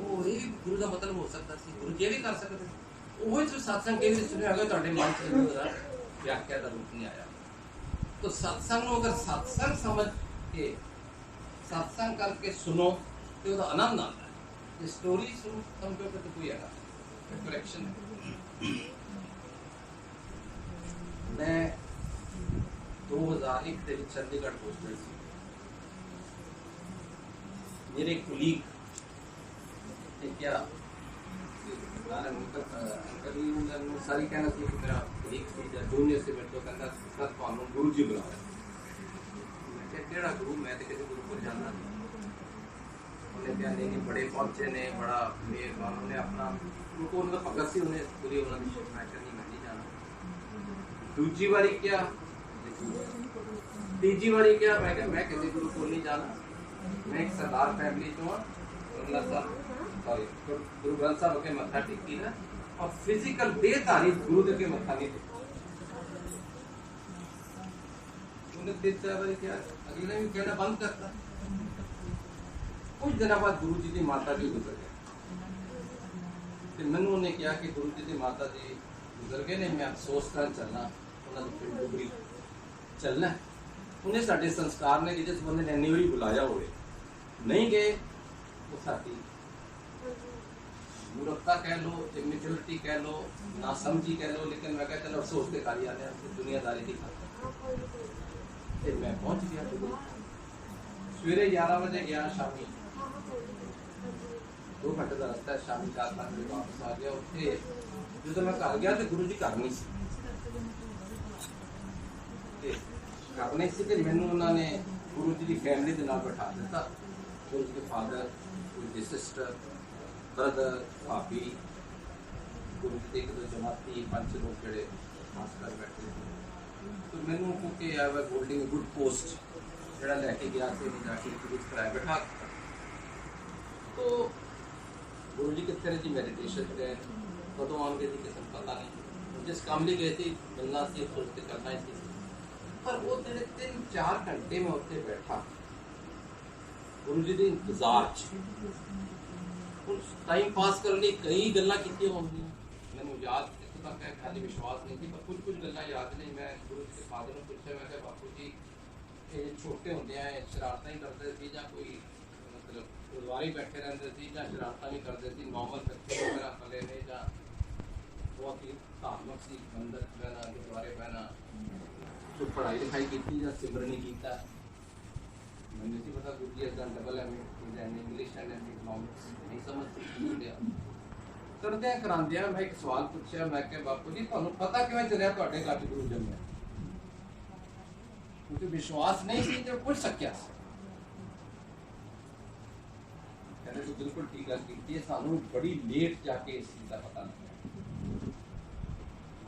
ਉਹ ਇਹ ਗੁਰੂ ਦਾ ਮਤਲਬ ਹੋ ਸਕਦਾ ਸੀ, ਗੁਰੂ ਜੀ ਵੀ ਕਰ ਸਕਦੇ ਸੀ। ਉਹ ਹੀ ਤੁਸੀਂ ਸਤਸੰਗ ਕਈ ਵਾਰੀ ਸੁਣਿਆ ਹੋਗਾ, ਤੁਹਾਡੇ ਮਨ 'ਚ ਉਹਦਾ ਵਿਆਖਿਆ ਦਾ ਰੂਪ ਨਹੀਂ ਆਇਆ। ਤਾਂ ਸਤਸੰਗ ਨੂੰ ਅਗਰ ਸਤਸੰਗ ਸਮਝ ਕੇ ਸਤਸੰਗ ਕਰਕੇ ਸੁਣੋ ਤੇ ਉਹਦਾ ਆਨੰਦ ਆਉਂਦਾ ਹੈ। ਜੇ ਸਟੋਰੀ ਸਮਝੋਗੇ ਤਾਂ ਕੋਈ ਹੈਗਾ ਕਰੈਕਸ਼ਨ। ਮੈਂ 2001 ਦੇ ਵਿੱਚ ਚੰਡੀਗੜ੍ਹ ਪਹੁੰਚਿਆ ਸੀ। ਮੇਰੇ ਕੁਲੀਗ ਨੇ ਕਿਹਾ ਸਾਰੀ ਕਹਿਣਾ ਸੀ ਕਿ ਮੇਰਾ ਕੁਲੀਗ ਸੀ ਜਾਂ ਜੂਨੀਅਰ ਸੀ, ਮੇਰੇ ਤੋਂ ਕਹਿੰਦਾ ਸਰ ਤੁਹਾਨੂੰ ਗੁਰੂ ਜੀ ਬੁਲਾ ਰਹੇ। ਮੈਂ ਕਿਹਾ ਕਿਹੜਾ ਗੁਰੂ, ਮੈਂ ਤਾਂ ਕਿਸੇ ਗੁਰੂ ਕੋਲ ਜਾਣਾ ਨਹੀਂ। ਉਹਨੇ ਕਿਹਾ ਨਹੀਂ ਬੜੇ ਪਹੁੰਚੇ ਨੇ, ਬੜਾ ਮੇਹਰਬਾਨ, ਉਹਨੇ ਆਪਣਾ ਉਹਨਾਂ ਦਾ ਭਗਤ ਸੀ, ਉਹਨੇ ਪੂਰੀ ਉਹਨਾਂ ਦੀ ਸ਼ਿਫਟ। ਮੈਂ ਕਹਿੰਦੀ ਮੈਂ ਨਹੀਂ ਜਾਣਾ। ਦੂਜੀ ਵਾਰੀ ਕਿਹਾ, ਤੀਜੀ ਵਾਰੀ ਕਿਹਾ, ਮੈਂ ਕਿਹਾ ਮੈਂ ਕਿਸੇ ਗੁਰੂ ਕੋਲ ਨਹੀਂ ਜਾਣਾ। ਮੈਂ ਇੱਕ ਸਰਦਾਰ ਫੈਮਿਲੀ ਤੋਂ ਗੁਰੂ ਗ੍ਰੰਥ ਸਾਹਿਬ ਅੱਗੇ ਮੱਥਾ ਟੇਕੀ ਨਾ, ਔਰ ਫਿਜ਼ੀਕਲ ਦੇਹਧਾਰੀ ਗੁਰੂ ਦੇ ਅੱਗੇ ਮੱਥਾ ਨਹੀਂ ਟੇਕਿਆ। ਉਹਨੇ ਤੀਸਰੀ ਵਾਰੀ ਕਿਹਾ, ਅਗਲੇ ਨੇ ਵੀ ਕਹਿਣਾ ਬੰਦ ਕਰਤਾ। ਕੁਝ ਦਿਨਾਂ ਬਾਅਦ ਗੁਰੂ ਜੀ ਦੀ ਮਾਤਾ ਜੀ ਗੁਜ਼ਰ ਗਏ ਤੇ ਮੈਨੂੰ ਉਹਨੇ ਕਿਹਾ ਕਿ ਗੁਰੂ ਜੀ ਦੀ ਮਾਤਾ ਜੀ ਗੁਜ਼ਰ ਗਏ ਨੇ, ਮੈਂ ਅਫਸੋਸ ਕਰਨ ਚੱਲਣਾ ਉਹਨਾਂ ਦੀ ਪਿੰਡ ਡੁਗਰੀ ਚੱਲਣਾ। ਉਹਨੇ ਸਾਡੇ ਸੰਸਕਾਰ ਨੇ ਜਿਹਦੇ ਸੰਬੰਧ ਨੇ ਇੰਨੀ ਵਾਰੀ ਬੁਲਾਇਆ ਹੋਵੇ, ਨਹੀਂ ਗਏ, ਉਹ ਸਾਡੀ ਮੂਰਖਤਾ ਕਹਿ ਲਓ, ਇਮੈਚੁਰਿਟੀ ਕਹਿ ਲਓ, ਨਾ ਸਮਝੀ ਕਹਿ ਲਓ, ਲੇਕਿਨ ਮੈਂ ਕਿਹਾ ਚਲੋ ਅਫਸੋਸ ਦੇ ਕਾਰੀ ਆਨੇ ਦੁਨੀਆਦਾਰੀ ਦੀ ਖਾਤਰ। ਤੇ ਮੈਂ ਪਹੁੰਚ ਗਿਆ ਸਵੇਰੇ 11 ਵਜੇ ਗਿਆ, ਸ਼ਾਮੀ 2 ਘੰਟੇ ਦਾ ਰਸਤਾ ਹੈ, ਸ਼ਾਮੀ 4-5 ਵਜੇ ਵਾਪਸ ਆ ਗਿਆ। ਉੱਥੇ ਜਦੋਂ ਮੈਂ ਘਰ ਗਿਆ ਤੇ ਗੁਰੂ ਜੀ ਘਰ ਨਹੀਂ ਸੀ। ਤੇ ਘਰ ਨਹੀਂ ਸੀ ਤੇ ਮੈਨੂੰ ਉਹਨਾਂ ਨੇ ਗੁਰੂ ਜੀ ਦੀ ਫੈਮਿਲੀ ਦੇ ਨਾਲ ਬਿਠਾ ਦਿੱਤਾ। ਗੁਰੂ ਜੀ ਦੇ ਫਾਦਰ, ਗੁਰੂ ਦੀ ਸਿਸਟਰ, ਬ੍ਰਦਰ, ਭਾਬੀ, ਗੁਰੂ ਜੀ ਦੇ ਇੱਕ ਦੋ ਜਮਾਤੀ, 5 ਲੋਕ ਜਿਹੜੇ ਮਾਸਟਰ ਬੈਠੇ ਸੀ। तो मैंने क्योंकि I was holding a good post जरा लेके गया से नहीं जाके कुछ कराया बैठा। तो गुरु जी किस तरह की मेडिटेशन है कदों आन गए थे किसी पता नहीं, जिस काम लिए गए थे मिलना से सोचते करना ही थी। पर वो तेरे 3-4 घंटे में उत्ते बैठा गुरु जी के इंतजार टाइम पास करने कई गल्लां कीतियां होंगी। मैंने याद तक है खाली विश्वास नहीं थी, पर कुछ गल्लां याद नहीं। मैं गुरु जी के फादर ने पूछा, मैं क्या बापू जी ये छोटे होंदे हैं शरारतां ही करते थे या कोई मतलब गुरुद्वारे बैठे रहते थे या शरारतां भी करते थे, नॉर्मल बच्चे वगैरह पले ने या बहुत ही धार्मिक सी मंदिर बहना गुरुद्वारे बहना तो पढ़ाई लिखाई की या सिमरन ही किया। मैंने नहीं पता गुरु जी का double M English and economics नहीं समझ करदे करांदे। मैं एक सवाल पूछा, मैं क्या बापू जी तुहानू पता किवें चलिया तुहाडे घर च गुरु जन्मिया? क्योंकि विश्वास नहीं सी ते पूछ सकिया। कहते तो बिल्कुल ठीक गल कीती है, सानू बड़ी लेट जाके इस चीज़ का पता लगा।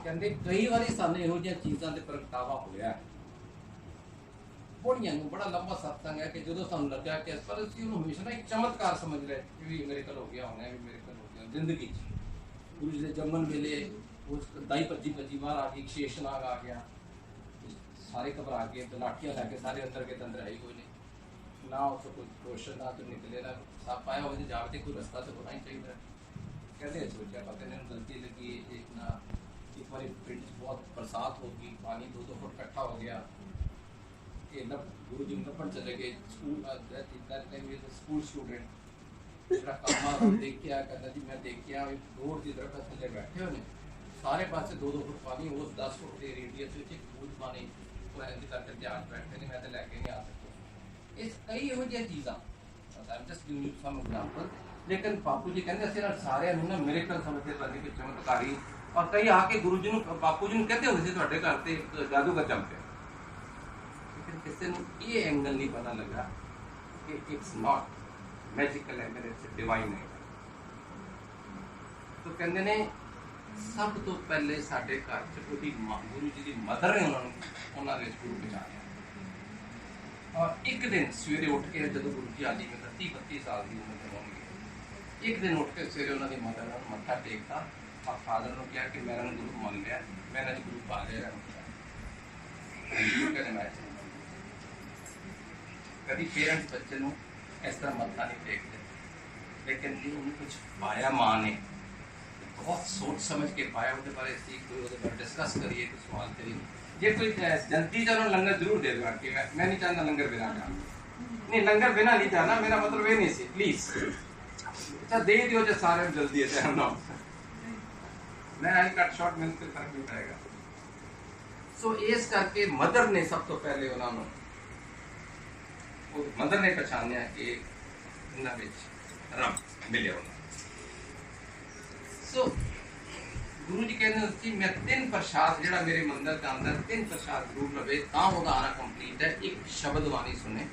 कहते कई बारी सानू इहो जिहियां चीज़ां ते प्रगटावा होया बड़ियां बड़ा लंबा सत्संग है कि जो सानू लगा कि इस पर असीं उहनूं हमेशा ना एक चमत्कार समझ रहे कि मेरेकल हो गया होना, भी मेरेकल हो गया जिंदगी गुरु जी के जमन वेले उस दाई भज्जी बाहर आ गई, शेषनाग आ गया, सारे घबरा गए, लाठियां लैके सारे अंदर के अंदर आई कोई नहीं ना, उसको कोई क्वेश्चन ना तो निकले ना सप आया हो जाते कोई रास्ता तो होना ही चाहिए। कहते सोचा पता नहीं गलती लगी एक ना एक बार पिंड बहुत बरसात हो गई, पानी 2-2 फुट इकट्ठा हो गया। गुरु जी नपन चले गए स्कूल स्टूडेंट देखिया कहता जी मैं देखिया रोड की दरख्त थले बैठे होने सारे पास 2-2 फुट पानी उस 10 फुट के रेडियस बूझ पानी करके ध्यान बैठे नहीं मैं तो लैके नहीं आ सकता। इस कई इहो जिहियां चीज़ां just give you some example. लेकिन बापू जी कहते असं सारे ना मिरेकल समझते पते कि चमत्कारी, और कई आके गुरु जी बापू जी कहते होंगे ਤੁਹਾਡੇ घर से जादूगर जम पे, लेकिन किसी को ये एंगल नहीं पता लगा कि इट्स नॉट मैजिकल है, मेरे से डिवाइन है। तो कहते ने सब तो पहले साडे घर च उहदी गुरु जी की मदर ने उन्होंने गुरु पहचानिया। और एक दिन सवेरे उठ के जो गुरु जी आदि में 30-32 साल की उम्र में होंगे, एक दिन उठ के सवेरे उन्होंने मदर ने मत्था टेकता और फादर ने कहा कि मेरा गुरु मान लिया, मैंने गुरु पा लिया। कहने मैं कभी पेरेंट्स बच्चे ਨੂੰ ਇਸ ਤਰ੍ਹਾਂ ਮੱਥਾ ਨਹੀਂ ਟੇਕਦੇ, लेकिन जी ਉਹਨੂੰ ਕੁਝ ਪਾਇਆ ਮਾਂ ਨੇ बहुत सोच समझ के पाया ਉਹਦੇ ਬਾਰੇ ਅਸੀਂ ਕੋਈ ਉਹਦੇ ਬਾਰੇ ਡਿਸਕਸ ਕਰੀਏ, ਕੋਈ ਸਵਾਲ ਕਰੀਏ। ਜੇ ਕੋਈ ਜਨਤੀ ਦਾ ਉਹਨੂੰ ਲੰਗਰ ਜ਼ਰੂਰ ਦੇ ਦੇਣਾ ਕਿ ਮੈਂ ਨਹੀਂ ਚਾਹੁੰਦਾ ਲੰਗਰ ਬਿਨਾ ਜਾਣਾ, नहीं लंगर बिना नहीं जाना, मेरा मतलब ये नहीं सी प्लीज अच्छा दे दियो जो सारे में जल्दी है हम ना मैं आई कट शॉर्ट मिल के फर्क नहीं पड़ेगा। सो इस करके मदर ने सब तो पहले उन्होंने मदर ने पहचानिया कि इन्हां विच रब मिले उन्होंने। सो गुरु जी कहते सी मैं 3 प्रसाद जिहड़ा मेरे मंदिर का अंदर 3 प्रसाद जरूर लवे तां ओहदा आना कंप्लीट है। एक शब्द वाणी सुने,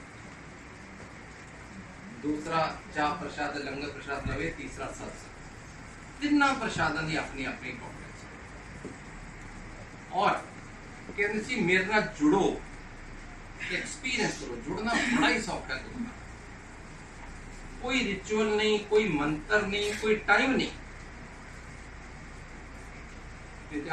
दूसरा चाह प्रसाद लंगर प्रसाद लवे, तीसरा सत्संग। तिना प्रसादा की अपनी अपनी इंपॉर्टेंस और कहते सी मेरे नाल जुड़ो, एक्सपीरियंस करो। जुड़ना बड़ा ही सौखा है, कोई रिचुअल नहीं, कोई मंत्र नहीं, कोई टाइम नहीं।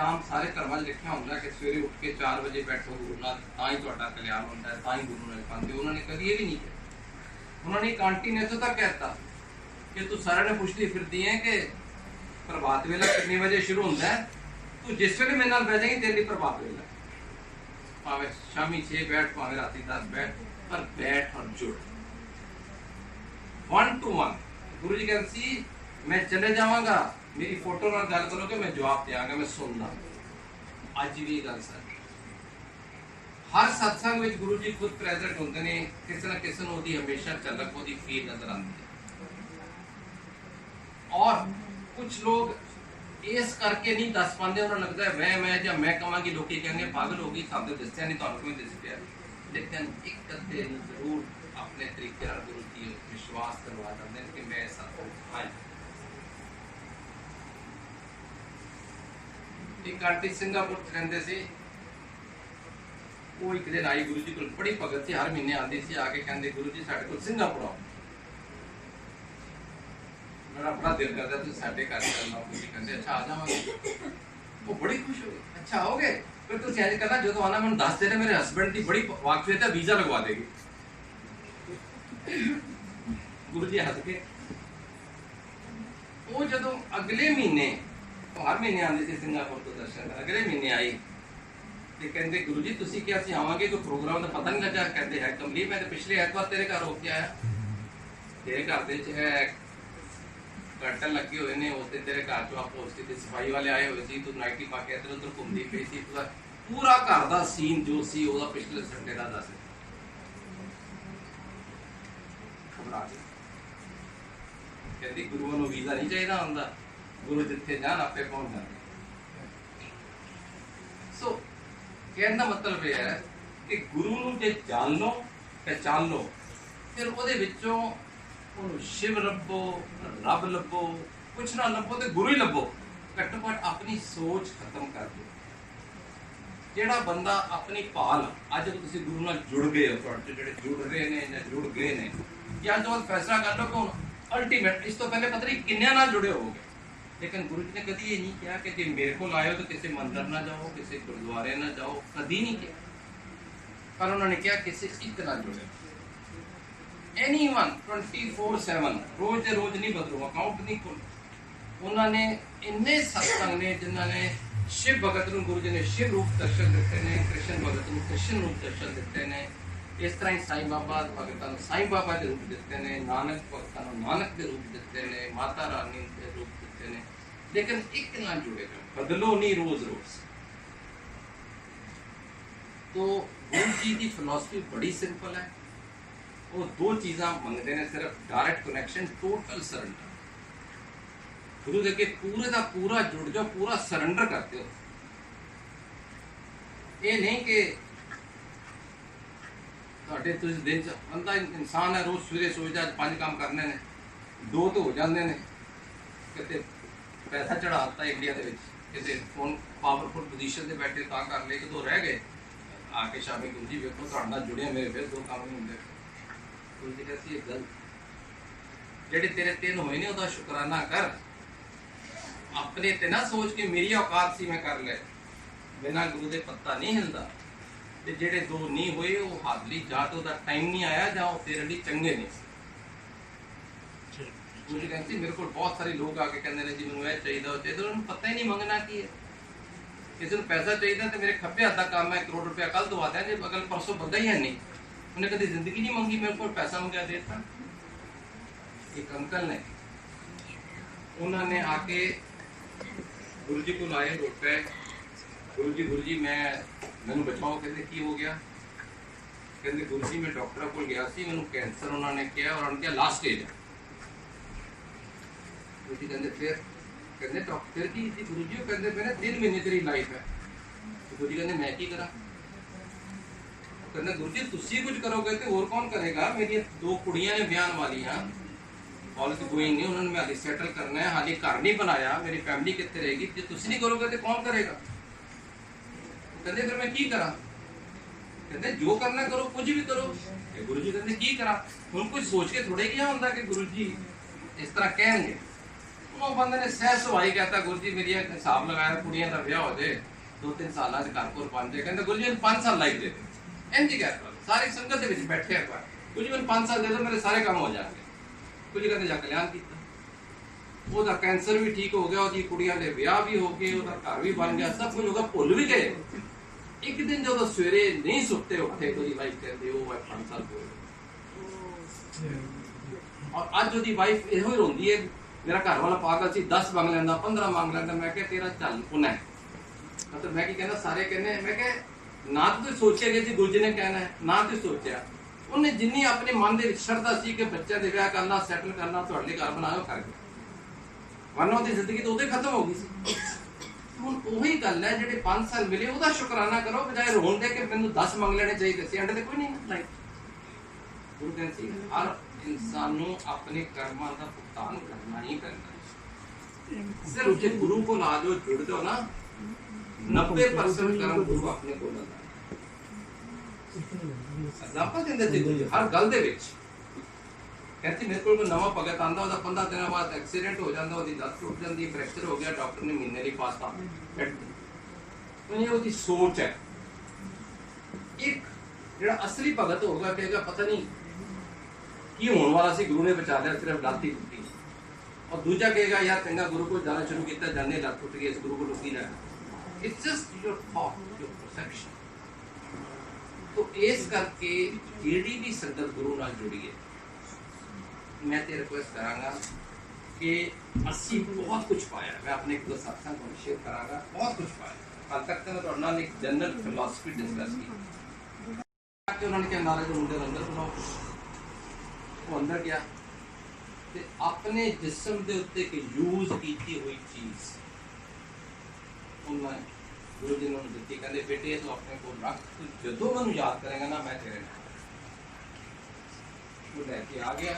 आम सारे घरों लिखा होंगे कि सवेरे उठ के 4 बजे बैठो गुरु नाल तां ही तुहाडा कल्याण होंदा है, तां ही गुरु नाल पांदे। उन्होंने कभी ये भी नहीं किया। उन्होंने एक आंटी ने तो तक कहता कि तू सारे ने पुछदी फिरदी है कि प्रभात वेला कितने बजे शुरू होता है, तू जिस वेले मेरे नाल बैठ जाएगी तेरे लिए प्रभात वेला, भावे शामी 6 बैठ भावे राती 10 बैठ, पर बैठ और जुड़ 1 to 1। गुरु जी कहते सी मैं चले जावांगा, मेरी फोटो नाल गल करोगे मैं जवाब देंगा, मैं सुनना। अज भी गल सर हर सत्संग में गुरु जी खुद प्रेजेंट होंगे ने, किसी ना किसी को हमेशा झलक ओदी फील नजर आती है। और कुछ लोग इस करके नहीं दस पाते, उन्हें लगता है मैं या मैं कहांगी लोग कहेंगे पागल हो गई, सामने दसिया नहीं, तुहानू कोई दस पाया। लेकिन एक अद्धे जरूर अपने तरीके गुरु जी विश्वास करवा देते हैं कि मैं सत्संग हाँ। एक आंटी सिंगापुर रहते थे, वो एक दिन आई गुरु जी को, बड़ी भगत थी, हर महीने आती सी, आके कहते गुरु जी साडे कोल सिंगापुर आओ, मेरा बड़ा दिल करता तुम साडे घर चलना। गुरु जी कहते अच्छा आ जावांगे। वो बड़ी खुश हो गई, अच्छा आओगे फिर तुम इंज करना जो आना मैंने दस देना, मेरे हस्बैंड की बड़ी वाकफियत है, वीजा लगवा देगी। गुरु जी हंस के वो जो अगले महीने, हर महीने आती थी सिंगापुर तो दर्शन, अगले महीने आई कहते गुरु जी तुसी क्या सी आवांगे, कोई प्रोग्राम का पता नहीं लगा। कहते है कमली मैं तो पिछले ऐतवार तेरे घर होके आया, तेरे घर दे कर्टन लगे हुए ने, उस दिन तेरे घर चो आप पोस्टी ते सफाई वाले आए हुए सी, तू नाइटी पा के इधर उधर घूमती पई सी, पूरा घर दा सीन जो सी ओदा पिछले संडे दा दस। घबरा गई, कहती गुरुओं नूं वीजा नहीं चाहिए हुंदा, गुरु जिथे जान आपे पहुंच जाते। सो कहने का मतलब यह है कि गुरु नूं जे जान लो पहचान लो, फिर ਉਹਦੇ ਵਿੱਚੋਂ ਉਹਨੂੰ शिव ਲੱਭੋ, ਰੱਬ ਲੱਭੋ, कुछ ना ਲੱਭੋ ਤੇ गुरु ही ਲੱਭੋ। ਘੱਟੋ ਘੱਟ अपनी सोच खत्म कर दो। ਜਿਹੜਾ ਬੰਦਾ अपनी ਭਾਲ ਅੱਜ ਤੁਸੀਂ ਗੁਰੂ ਨਾਲ ਜੁੜ ਗਏ ਹੋ, ਤੁਹਾਡੇ ਜਿਹੜੇ ਜੁੜ ਰਹੇ ਨੇ ਜਾਂ ਜੁੜ ਗਏ ਨੇ, ਜਾਂ ਜੋ फैसला कर लो कि ਹੁਣ अल्टीमेट इस तो पहले पता नहीं किन्ने नाल जुड़े होगे। लेकिन गुरु जी ने कभी ये नहीं किया कि जे मेरे को आए हो तो किसी मंदिर ना जाओ, किसी गुरुद्वारे ना जाओ, कभी नहीं किया। पर उन्होंने क्या किसी एक नाल जुड़े, एनीवन 24/7, रोज दे रोज नहीं बदलो, अकाउंट नहीं खोलो। उन्होंने इन्ने सत्संग ने जिन्होंने शिव भगत नूं गुरु जी ने शिव रूप दर्शन दिते ने, कृष्ण भगत नूं कृष्ण रूप दर्शन दिते ने, इस तरह ही साईं बाबा भगतां नूं साईं बाबा के रूप दिते ने, नानक भगतां नूं नानक के रूप दिते ने, माता रानी के रूप दिते ने। लेकिन एक ना जुड़े, बदलो नहीं रोज रोज। तो गुरु जी की फिलॉसफी बड़ी सिंपल है, वो 2 चीज़ां मंगते हैं सिर्फ, डायरेक्ट कनेक्शन, टोटल सरेंडर। गुरु देखे पूरे का पूरा जुड़ जाओ, पूरा सरेंडर करते हो। ये नहीं कि ਤੁਹਾਡੇ ਤੁਸੀਂ दिन बंदा इंसान है रोज सवेरे सोचता 5 काम करने ने, 2 तो हो जाते हैं, कितने पैसा चढ़ाता इंडिया के कितने फोन पावरफुल पोजीशन से बैठे ता कर ले, 2 रह गए, आके शामी गुरु जी वेखो तुहाडे नाल जुड़े मेरे फिर 2 काम नहीं होंगे। गुरु जी कहती है गलत, जेडे तेरे 3 होए ने ਉਹਦਾ शुकराना कर, अपने ते ना सोच के मेरी औकात सी मैं कर ले, बिना गुरु दे पत्ता नहीं हिलदा। ਤੇ ਜਿਹੜੇ ਦੋ ਨਹੀਂ ਹੋਏ ਉਹ ਹਾਦਲੀ ਜਾਂ ਤਾਂ ਉਹਦਾ ਟਾਈਮ ਨਹੀਂ ਆਇਆ ਜਾਂ ਉਹ ਤੇਰੇ ਲਈ ਚੰਗੇ ਨਹੀਂ ਸੀ। ਗੁਰੂ ਕਹਿੰਦੇ ਮੇਰੇ ਕੋਲ ਬਹੁਤ ਸਾਰੇ ਲੋਕ ਆ ਕੇ ਕਹਿੰਦੇ ਨੇ ਜੀ ਮੈਨੂੰ ਇਹ ਚਾਹੀਦਾ ਉਹ ਚਾਹੀਦਾ, ਉਹਨਾਂ ਨੂੰ ਪਤਾ ਹੀ ਨਹੀਂ ਮੰਗਣਾ ਕੀ ਹੈ। ਕਿਸੇ ਨੂੰ ਪੈਸਾ ਚਾਹੀਦਾ ਤੇ ਮੇਰੇ ਖੱਬੇ ਹੱਥ ਦਾ ਕੰਮ ਹੈ, 1 ਕਰੋੜ ਰੁਪਇਆ ਕੱਲ ਦਵਾ ਦਿਆਂ, ਜੇ ਅਗਲ ਪਰਸੋਂ ਬੰਦਾ ਹੀ ਹੈ ਨਹੀਂ, ਉਹਨੇ ਕਦੀ ਜ਼ਿੰਦਗੀ ਨਹੀਂ ਮੰਗੀ ਮੇਰੇ ਕੋਲ ਪੈਸਾ ਮੰਗਿਆ ਦੇ ਦਿੱਤਾ। ਇੱਕ ਅੰਕਲ ਨੇ, ਉਹਨਾਂ ਨੇ ਆ ਕੇ ਗੁਰੂ ਜੀ ਕੋਲ ਆਏ, ਰੋਟੇ ਗੁਰੂ ਜੀ ਮੈਨੂੰ ਬਚਾਓ। ਕਹਿੰਦੇ ਕੀ ਹੋ ਗਿਆ? ਕਹਿੰਦੇ ਗੁਰੂ ਜੀ ਮੈਂ ਡਾਕਟਰ ਕੋਲ ਗਿਆ ਸੀ, ਮੈਨੂੰ ਕੈਂਸਰ ਉਹਨਾਂ ਨੇ ਕਿਹਾ, ਉਹਨਾਂ ਨੇ ਕਿਹਾ ਲਾਸਟ ਸਟੇਜ ਹੈ। ਗੁਰੂ ਜੀ ਕਹਿੰਦੇ ਫਿਰ? ਕਹਿੰਦੇ ਡਾਕਟਰ ਕੀ ਸੀ ਗੁਰੂ ਜੀ? ਉਹ ਕਹਿੰਦੇ ਮੇਰੇ 3 ਮਹੀਨੇ ਤੇਰੀ ਲਾਈਫ ਹੈ। ਗੁਰੂ ਜੀ ਕਹਿੰਦੇ ਮੈਂ ਕੀ ਕਰਾਂ? ਕਹਿੰਦੇ ਗੁਰੂ ਜੀ ਤੁਸੀਂ ਕੁਝ ਕਰੋਗੇ ਤੇ ਹੋਰ ਕੌਣ ਕਰੇਗਾ? ਮੇਰੀਆਂ 2 ਕੁੜੀਆਂ ਨੇ ਵਿਆਹਣ ਵਾਲੀਆਂ, ਕਾਲਜ ਗੋਇੰਗ ਨੇ, ਉਹਨਾਂ ਨੂੰ ਮੈਂ ਹਾਲੇ ਸੈਟਲ ਕਰਨਾ ਹੈ, ਹਾਲੇ ਘਰ ਨਹੀਂ ਬਣਾਇਆ, ਮੇਰੀ ਫੈਮਿਲੀ ਕਿੱਥੇ ਰਹੇਗੀ? ਜੇ ਤੁਸੀਂ ਨਹੀਂ ਕਰੋਗੇ ਤੇ ਕੌਣ ਕਰੇਗਾ? ਕਹਿੰਦੇ ਫਿਰ ਮੈਂ ਕੀ ਕਰਾਂ? ਕਹਿੰਦੇ ਜੋ ਕਰਨਾ ਕਰੋ, ਕੁਝ ਵੀ ਕਰੋ। ਤੇ ਗੁਰੂ ਜੀ ਕਹਿੰਦੇ ਕੀ ਕਰਾਂ? ਹੁਣ ਕੁਝ ਸੋਚ ਕੇ ਥੋੜੇ ਗਿਆ ਹੁੰਦਾ ਕਿ ਗੁਰੂ ਜੀ ਇਸ ਤਰ੍ਹਾਂ ਕਹਿਣਗੇ। ਉਹ ਬੰਦੇ ਨੇ ਸਹਿ ਸੁਭਾਈ ਕਹਤਾ ਗੁਰੂ ਜੀ ਮੇਰੀ ਹਿਸਾਬ ਲਗਾਇਆ, ਕੁੜੀਆਂ ਦਾ ਵਿਆਹ ਹੋ ਜਾਏ, 2-3 ਸਾਲਾਂ 'ਚ ਘਰ ਕੋਲ ਬਣ ਜਾਏ। ਕਹਿੰਦੇ ਗੁਰੂ ਜੀ ਮੈਨੂੰ 5 ਸਾਲ ਲਾਈਫ ਦੇ ਦਿਓ। ਇੰਝ ਕਹਿਤਾ ਸਾਰੀ ਸੰਗਤ ਦੇ ਵਿੱਚ ਬੈਠੇ ਆ, ਗੁਰੂ ਜੀ ਮੈਨੂੰ 5 ਸਾਲ ਦੇ ਦਿਓ, ਮੇਰੇ ਸਾਰੇ ਕੰਮ ਹੋ ਜਾਣਗੇ। ਗੁਰੂ ਜੀ ਕਹਿੰਦੇ ਜਾ ਕਲਿਆਣ ਕੀਤਾ, ਉਹਦਾ ਕੈਂਸਰ ਵੀ ਠੀਕ ਹੋ ਗਿਆ, ਉਹਦੀ ਕੁੜੀਆਂ ਦੇ ਵਿਆਹ ਵੀ ਹੋ ਗਏ, ਉਹਦਾ ਘਰ ਵੀ ਬਣ ਗਿਆ, ਸਭ ਕੁਝ ਹੋ ਗਿਆ, ਭੁੱਲ ਵੀ ਗਏ। ਇੱਕ ਦਿਨ ਜਦੋਂ ਸਵੇਰੇ ਨਹੀਂ ਸੁੱਤੇ ਉੱਠੇ, ਉਹਦੀ ਵਾਈਫ ਕਹਿੰਦੀ ਉਹ 5 ਸਾਲ ਹੋ ਗਏ। ਔਰ ਅੱਜ ਉਹਦੀ ਵਾਈਫ ਇਹੋ ਹੀ ਰੋਂਦੀ ਹੈ, ਮੇਰਾ ਘਰ ਵਾਲਾ ਪਾਗਲ ਸੀ, 10 ਮੰਗ ਲੈਂਦਾ, 15 ਮੰਗ ਲੈਂਦਾ। ਮੈਂ ਕਿਹਾ ਤੇਰਾ ਚੱਲ ਪੁਣਾ ਹੈ। ਮਤਲਬ ਮੈਂ ਕੀ ਕਹਿੰਦਾ, ਸਾਰੇ ਕਹਿੰਦੇ, ਮੈਂ ਕਿਹਾ ਨਾ ਤੁਸੀਂ ਸੋਚਿਆ ਕਿ ਜੀ ਗੁਰੂ ਜੀ ਨੇ ਕਹਿਣਾ ਹੈ, ਨਾ ਤੁਸੀਂ ਸੋਚਿਆ। ਉਹਨੇ ਜਿੰਨੀ ਆਪਣੇ ਮਨ ਦੇ ਵਿੱਚ ਸ਼ਰਧਾ ਸੀ ਕਿ ਬੱਚਿਆਂ ਦੇ ਵਿਆਹ ਕਰਨਾ, ਸੈਟਲ ਕਰਨਾ, ਤੁਹਾਡੇ ਲਈ ਘਰ ਬਣਾਇਆ, ਕਰ ਗਿਆ। ਵਰਨਾ ਉਹਦੀ ਜ਼ਿੰਦਗੀ ਤਾਂ ਉਦੋਂ ਹੀ ਖਤਮ ਹੋ ਗਈ ਸੀ। ਹੁਣ ਉਹੀ ਗੱਲ ਹੈ, ਜਿਹੜੇ 5 ਸਾਲ ਮਿਲੇ ਉਹਦਾ ਸ਼ੁਕਰਾਨਾ ਕਰੋ, ਬਜਾਏ ਰੋਣ ਦੇ ਕਿ ਮੈਨੂੰ 10 ਮੰਗ ਲੈਣੇ ਚਾਹੀਦੇ ਸੀ। ਐਂਡ ਤੇ ਕੋਈ ਨਹੀਂ ਲਾਈਕ ਗੁਰੂ ਕਹਿੰਦੇ ਸੀ ਹਰ ਇਨਸਾਨ ਨੂੰ ਆਪਣੇ ਕਰਮਾਂ ਦਾ ਭੁਗਤਾਨ ਕਰਨਾ ਹੀ ਕਰਨਾ ਹੈ। ਸਿਰਫ ਜੇ ਗੁਰੂ ਕੋਲ ਆ ਜਾਓ, ਜੁੜ ਜਾਓ ਨਾ, 90% ਕਰਮ ਗੁਰੂ ਆਪਣੇ ਕੋਲ ਆਉਂਦਾ। ਅਜ਼ਾਪਾ ਦਿੰਦੇ ਸੀ ਹਰ ਗੱਲ ਦੇ ਵਿੱਚ। ਕਹਿੰਦੀ ਮੇਰੇ ਕੋਲ ਕੋਈ ਨਵਾਂ ਭਗਤ ਆਂਦਾ, ਉਹਦਾ 15 ਦਿਨਾਂ ਬਾਅਦ ਐਕਸੀਡੈਂਟ ਹੋ ਜਾਂਦਾ, ਉਹਦੀ ਲੱਤ ਟੁੱਟ ਜਾਂਦੀ, ਫ੍ਰੈਕਚਰ ਹੋ ਗਿਆ, ਡਾਕਟਰ ਨੇ ਮਹੀਨੇ ਲਈ ਪਾਸਤਾ। ਇਹ ਉਹਦੀ ਸੋਚ ਹੈ। ਇੱਕ ਜਿਹੜਾ ਅਸਲੀ ਭਗਤ ਹੋਗਾ ਕਹੇਗਾ ਪਤਾ ਨਹੀਂ ਕੀ ਹੋਣ ਵਾਲਾ ਸੀ, ਗੁਰੂ ਨੇ ਬਚਾ ਲਿਆ, ਸਿਰਫ ਲੱਤ ਹੀ ਟੁੱਟੀ। ਔਰ ਦੂਜਾ ਕਹੇਗਾ ਯਾਰ ਚੰਗਾ ਗੁਰੂ ਕੋਲ ਜਾਣਾ ਸ਼ੁਰੂ ਕੀਤਾ, ਜਾਂਦੇ ਲੱਤ ਟੁੱਟ ਗਈ, ਇਸ ਗੁਰੂ ਕੋਲ ਕੀ ਲੈਣਾ। It's just your thought, your perception. तो इस करके ਜਿਹੜੀ ਵੀ ਸੰਗਤ ਗੁਰੂ ਨਾਲ ਜੁੜੀ ਹੈ, ਮੈਂ ਤੇ ਰਿਕੁਐਸਟ ਕਰਾਂਗਾ ਕਿ ਅਸੀਂ ਬਹੁਤ ਕੁਝ ਪਾਇਆ। ਮੈਂ ਆਪਣੇ ਇੱਕ ਦੋ ਸਾਥੀਆਂ ਨੂੰ ਸ਼ੇਅਰ ਕਰਾਂਗਾ, ਬਹੁਤ ਕੁਝ ਪਾਇਆ। ਕੱਲ ਤੱਕ ਤਾਂ ਮੈਂ ਤੁਹਾਡੇ ਨਾਲ ਇੱਕ ਜਨਰਲ ਫਿਲਾਸਫੀ ਡਿਸਕਸ ਕੀਤੀ ਕਿ ਉਹਨਾਂ ਨੇ ਕਿਹਾ ਨਾਲੇ ਦੇ ਮੁੰਡੇ ਨੂੰ ਅੰਦਰ ਬਣਾਓ। ਉਹ ਅੰਦਰ ਗਿਆ ਤੇ ਆਪਣੇ ਜਿਸਮ ਦੇ ਉੱਤੇ ਇੱਕ ਯੂਜ਼ ਕੀਤੀ ਹੋਈ ਚੀਜ਼ ਉਹਨਾਂ ਗੁਰੂ ਜੀ ਨੂੰ ਦਿੱਤੀ। ਕਹਿੰਦੇ ਬੇਟੇ ਤੂੰ ਆਪਣੇ ਕੋਲ ਰੱਖ, ਤੂੰ ਜਦੋਂ ਮੈਨੂੰ ਯਾਦ ਕਰੇਗਾ ਨਾ ਮੈਂ ਤੇਰੇ ਨਾਲ। ਉਹ ਲੈ ਕੇ ਆ ਗਿਆ।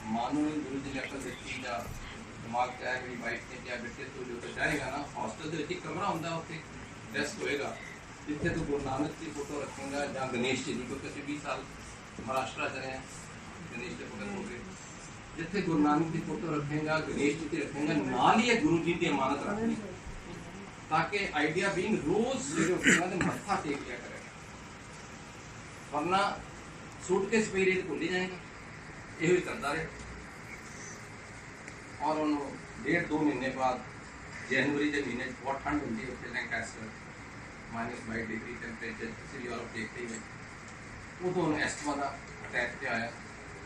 ਮਾਨੂੰ ਗੁਰੂ ਜੀ ਨੇ ਅਕਲ ਦਿੱਤੀ ਜਾਂ ਦਿਮਾਗ ਤੇ ਆਇਆ, ਮੇਰੀ ਵਾਈਫ ਨੇ ਕਿਹਾ ਬੇਟੇ ਤੂੰ ਜਦੋਂ ਜਾਏਗਾ ਨਾ, ਹੌਸਟਲ ਦੇ ਵਿੱਚ ਇੱਕ ਕਮਰਾ ਹੁੰਦਾ, ਉੱਥੇ ਰੈਸਟ ਹੋਏਗਾ, ਜਿੱਥੇ ਤੂੰ ਗੁਰੂ ਨਾਨਕ ਦੀ ਫੋਟੋ ਰੱਖੇਗਾ ਜਾਂ ਗਣੇਸ਼ ਜੀ ਦੀ, ਕਿਉਂਕਿ ਅਸੀਂ 20 ਸਾਲ ਮਹਾਰਾਸ਼ਟਰ ਚ ਰਹੇ ਹਾਂ, ਗਣੇਸ਼ ਦੇ ਭਗਤ ਹੋ ਗਏ। ਜਿੱਥੇ ਗੁਰੂ ਨਾਨਕ ਦੀ ਫੋਟੋ ਰੱਖੇਗਾ, ਗਣੇਸ਼ ਜੀ ਦੀ ਰੱਖੇਗਾ, ਨਾਲ ਹੀ ਗੁਰੂ ਜੀ ਦੀ ਅਮਾਨਤ ਰੱਖਣੀ, ताकि आइडिया बीइंग रोज सवेरे उठेगा तो मत्था टेक लिया करेगा, वरना सूटकेस पे ही भूल ही जाएगा। यही करता रहे। और उन्होंने 1.5-2 महीने बाद जनवरी के महीने बहुत ठंड होती है उत्थे लैंकास्टर, -22 डिग्री टेम्परेचर, किसी यूरोप देखते ही गए। उदों उन्हें एस्टमा का अटैक पे आया।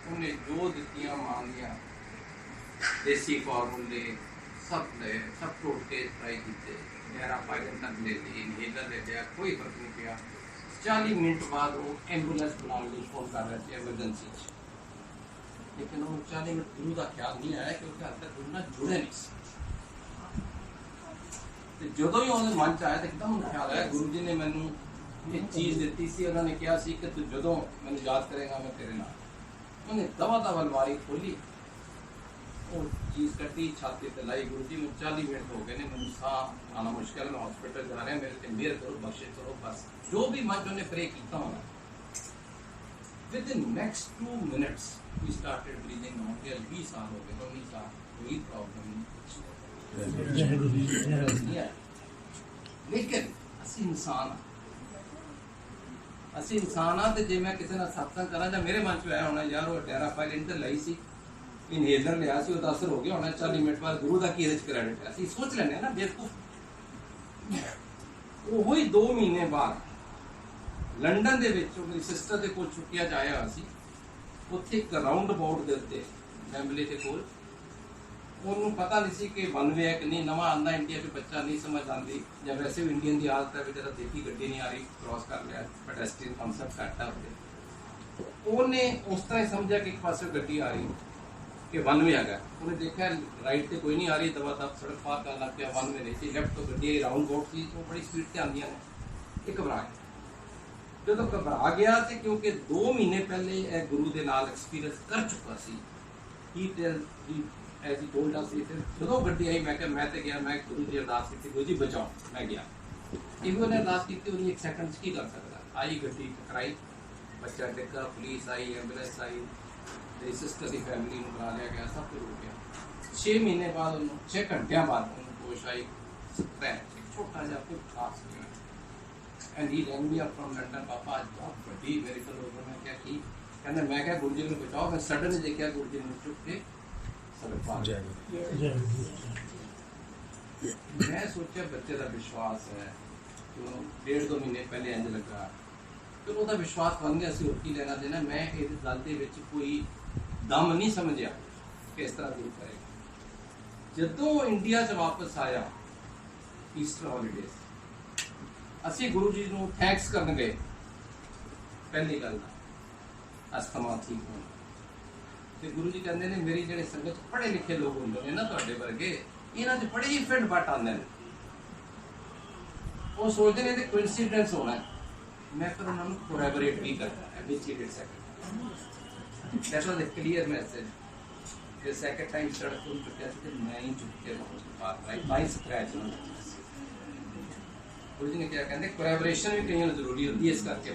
उन्हें जो दित्तियां मांगियां, देसी फार्मूले सब ले, सब टोट के ट्राई किए, गहरा पायलन तक ले ली, इनहेलर ले लिया, कोई फर्क नहीं पिया। 40 मिनट बाद वो एंबुलेंस बुलाने के लिए फोन कर रहे थे एमरजेंसी, लेकिन वो 40 मिनट गुरु का ख्याल नहीं आया क्योंकि हाल तक गुरु नाल जुड़े नहीं। जो ही उन्होंने मन च आया तो एकदम ख्याल आया गुरु जी ने मैनू एक चीज़ दी सी, उन्होंने कहा सी कि तू जो मैंने याद करेगा मैं तेरे नाल। उन्हें दवा अलमारी खोली, वो चीज़ कटी, छाती पे लाई। गुरु जी में 40 मिनट हो गए ने, मैंने साह आना मुश्किल, मैं हॉस्पिटल जा रहे हैं, मेरे से मेहर करो, बख्शे करो, बस जो भी मन उन्हें प्रे किया होना। Within next 2 minutes we started breathing normal. 20 साल हो गए, 19 साल, कोई प्रॉब्लम नहीं। लेकिन असि इंसान ਅਸੀਂ ਇਨਸਾਨ ਆ, ਤੇ ਜੇ ਮੈਂ ਕਿਸੇ ਨਾਲ ਸਤਸੰਗ ਕਰਾਂ ਜਾਂ ਮੇਰੇ ਮਨ ਚ ਆਇਆ ਹੋਣਾ ਯਾਰ ਉਹ ਡੈਰਾ ਫਾਈਲ ਇੰਟਰ ਲਈ ਸੀ, ਇਨਹੇਲਰ ਲਿਆ ਸੀ, ਉਹਦਾ ਅਸਰ ਹੋ ਗਿਆ ਹੋਣਾ 40 ਮਿੰਟ ਬਾਅਦ, ਗੁਰੂ ਦਾ ਕੀ ਇਹਦੇ ਚ ਕ੍ਰੈਡਿਟ ਹੈ? ਅਸੀਂ ਸੋਚ ਲੈਂਦੇ ਹਾਂ ਨਾ ਬੇਵਕੂਫ। ਉਹ ਹੀ 2 ਮਹੀਨੇ ਬਾਅਦ ਲੰਡਨ ਦੇ ਵਿੱਚ ਉਹ ਮੇਰੀ ਸਿਸਟਰ ਦੇ ਕੋਲ ਛੁੱਟੀਆਂ 'ਚ ਆਇਆ ਹੋਇਆ ਸੀ। ਉੱਥੇ ਇੱਕ ਰਾਉਂਡ ਅਬਾਊਟ ਦੇ ਉੱਤੇ ਵੈਂਬਲੇ ਦੇ ਕੋਲ, ਉਹਨੂੰ ਪਤਾ ਨਹੀਂ ਸੀ ਕਿ ਵਨ ਵੇ ਹੈ ਕਿ ਨਹੀਂ, ਨਵਾਂ ਆਉਂਦਾ ਇੰਡੀਆ 'ਚ ਬੱਚਾ ਨਹੀਂ ਸਮਝ ਆਉਂਦੀ, ਜਾਂ ਵੈਸੇ ਵੀ ਇੰਡੀਅਨ ਦੀ ਹਾਲਤ ਹੈ ਵੀ ਜਿਹੜਾ ਦੇਖੀ ਗੱਡੀ ਨਹੀਂ ਆ ਰਹੀ, ਕ੍ਰਾਸ ਕਰ ਲਿਆ, ਪੈਡੈਸਟਰੀਅਨ ਕਨਸੈਪਟ ਘੱਟ ਹੈ ਉੱਤੇ। ਉਹਨੇ ਉਸ ਤਰ੍ਹਾਂ ਹੀ ਸਮਝਿਆ ਕਿ ਇੱਕ ਪਾਸੇ ਗੱਡੀ ਆ ਰਹੀ ਕਿ ਵਨ ਵੇ ਹੈਗਾ। ਉਹਨੇ ਦੇਖਿਆ ਰਾਈਟ ਤੇ ਕੋਈ ਨਹੀਂ ਆ ਰਹੀ, ਦਵਾ ਦਬ ਸੜਕ ਪਾਰ ਕਰਨ ਲੱਗ ਪਿਆ, ਵਨ ਵੇ ਨਹੀਂ ਸੀ, ਲੈਫਟ ਤੋਂ ਗੱਡੀ ਰਾਉਂਡ ਅਬਾਊਟ ਸੀ, ਉਹ ਬੜੀ ਸਪੀਡ ਤੇ ਆਉਂਦੀਆਂ ਨੇ। ਇਹ ਘਬਰਾ ਗਿਆ। ਜਦੋਂ ਘਬਰਾ ਗਿਆ ਤੇ ਕਿਉਂਕਿ 2 ਮਹੀਨੇ ਪਹਿਲੇ ਇਹ ਗੁਰੂ ਦੇ ਨਾਲ ਐਕਸਪੀਰੀਅੰਸ ਕਰ ਚੁੱਕਾ ਸੀ, ਐਜ਼ ਹੀ ਟੋਲਡ ਅਸ, ਜਦੋਂ ਗੱਡੀ ਆਈ ਮੈਂ ਕਿਹਾ ਮੈਂ ਤੇ ਗਿਆ, ਮੈਂ ਗੁਰੂ ਦੀ ਅਰਦਾਸ ਕੀਤੀ, ਗੁਰੂ ਜੀ ਬਚਾਓ, ਮੈਂ ਗਿਆ। ਇਹ ਉਹਨੇ ਅਰਦਾਸ ਕੀਤੀ, ਉਹਨੇ 1 ਸੈਕਿੰਡ 'ਚ ਕੀ ਕਰ ਸਕਦਾ? ਆਈ ਗੱਡੀ ਟਕਰਾਈ, ਬੱਚਾ ਡਿੱਗਾ, ਪੁਲਿਸ ਆਈ, ਐਂਬੂਲੈਂਸ ਆਈ, ਮੇਰੀ ਸਿਸਟਰ ਦੀ ਫੈਮਿਲੀ ਨੂੰ ਬੁਲਾ ਲਿਆ ਗਿਆ, ਸਭ ਕੁਝ ਹੋ ਗਿਆ। 6 ਮਹੀਨੇ ਬਾਅਦ ਉਹਨੂੰ 6 ਘੰਟਿਆਂ ਬਾਅਦ ਉਹਨੂੰ ਹੋਸ਼ ਆਈ, ਛੋਟਾ ਜਿਹਾ ਕੋਈ ਖਾਸ ਨਹੀਂ। And he rang me up from London, ਪਾਪਾ ਅੱਜ ਬਹੁਤ ਵੱਡੀ ਮੈਰੀਕਲ ਹੋ ਗਿਆ। ਮੈਂ ਕਿਹਾ ਕੀ? ਕਹਿੰਦਾ ਮੈਂ ਕਿਹਾ ਗੁਰੂ ਜੀ ਨੂੰ ਬਚਾਓ। ਮੈਂ ਸਡਨ ਦੇਖਿਆ ਗੁਰੂ ਜੀ ਨੂੰ ਚੁੱਕ ਕੇ ਸੜਕ ਪਾਰ। ਮੈਂ ਸੋਚਿਆ ਬੱਚੇ ਦਾ ਵਿਸ਼ਵਾਸ ਹੈ, 1.5-2 ਮਹੀਨੇ ਪਹਿਲੇ ਇੰਜ ਲੱਗਾ, ਫਿਰ ਉਹਦਾ ਵਿਸ਼ਵਾਸ ਬਣ ਗਿਆ। ਅਸੀਂ ਹੋਰ ਕੀ ਲੈਣਾ ਦੇਣਾ। ਮੈਂ ਇਹ ਗੱਲ ਦੇ ਵਿੱਚ ਕੋਈ ਦਮ ਨਹੀਂ ਸਮਝਿਆ ਕਿ ਇਸ ਤਰ੍ਹਾਂ ਗੁਰੂ ਕਰੇਗਾ। ਜਦੋਂ ਇੰਡੀਆ 'ਚ ਵਾਪਸ ਆਇਆ ਈਸਟਰ ਹੌਲੀਡੇਜ਼, ਅਸੀਂ ਗੁਰੂ ਜੀ ਨੂੰ ਥੈਂਕਸ ਕਰਨ ਗਏ। ਪਹਿਲੀ ਗੱਲ ਦਾ ਅਸਤਮਾ ਠੀਕ ਹੋਣਾ, ਤੇ ਗੁਰੂ ਜੀ ਕਹਿੰਦੇ ਨੇ ਮੇਰੀ ਜਿਹੜੇ ਸੰਗਤ ਪੜ੍ਹੇ ਲਿਖੇ ਲੋਕ ਹੁੰਦੇ ਨੇ ਨਾ ਤੁਹਾਡੇ ਵਰਗੇ, ਇਹਨਾਂ 'ਚ ਬੜੇ ਹੀ ਫਿੱਟ ਬੱਟ ਆਉਂਦੇ ਨੇ, ਉਹ ਸੋਚਦੇ ਨੇ ਕਿ ਕੋਇਨਸੀਡੈਂਸ ਹੋਣਾ ਹੈ। ਮੈਂ ਫਿਰ ਉਹਨਾਂ ਨੂੰ ਕੋਲੈਬੋਰੇਟ ਵੀ ਕਰਦਾ ਵਿਚ it second. That was a clear message. ਤੇ ਸੈਕੰਡ ਟਾਈਮ ਸੜਕ ਤੋਂ ਚੁੱਕਿਆ ਸੀ ਤੇ ਮੈਂ ਹੀ ਚੁੱਕ ਕੇ ਰਾਈਟ ਬਾਈ ਸਕ੍ਰੈਚ ਨੂੰ ਗੁਰੂ ਜੀ ਨੇ ਕਿਹਾ, ਕਹਿੰਦੇ ਕੋਲੈਬੋਰੇਸ਼ਨ ਵੀ ਕਈਆਂ ਨੂੰ ਜ਼ਰੂਰੀ ਹੁੰਦੀ ਹੈ, ਇਸ ਕਰਕੇ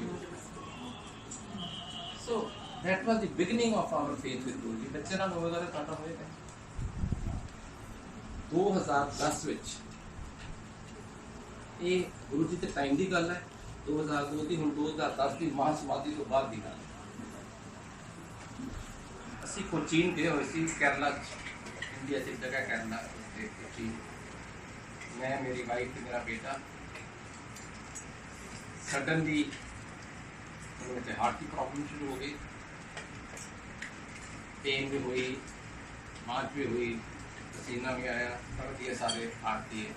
ਸੋ that was the beginning of our faith with Guru Ji। ਬੱਚੇ ਨਾਲ ਹੋਵੇਗਾ ਤਾਂ ਤੁਹਾਡਾ ਹੋਏਗਾ। 2010 ਵਿੱਚ ਇਹ ਗੁਰੂ ਜੀ ਦੇ ਟਾਈਮ ਦੀ ਗੱਲ ਹੈ, 2002 ਦੀ, ਹੁਣ 2010 ਦੀ ਮਹਾਂ ਸਮਾਧੀ ਤੋਂ ਬਾਅਦ ਦੀ ਗੱਲ ਹੈ। ਅਸੀਂ ਕੋਚੀਨ ਗਏ ਹੋਏ ਸੀ, ਕੇਰਲਾ 'ਚ, ਇੰਡੀਆ 'ਚ ਇੱਕ ਜਗ੍ਹਾ ਕੇਰਲਾ, ਉੱਥੇ ਕੋਚੀਨ। ਮੈਂ, ਮੇਰੀ ਵਾਈਫ ਤੇ ਮੇਰਾ ਬੇਟਾ। ਸਡਨਲੀ ਉਹਦੇ ਹਾਰਟ ਦੀ ਪ੍ਰੋਬਲਮ ਸ਼ੁਰੂ ਹੋ ਗਈ, पेन भी हुई, मांच भी हुई, पसीना भी आया, फर्क दिए सारे हाथ दिए।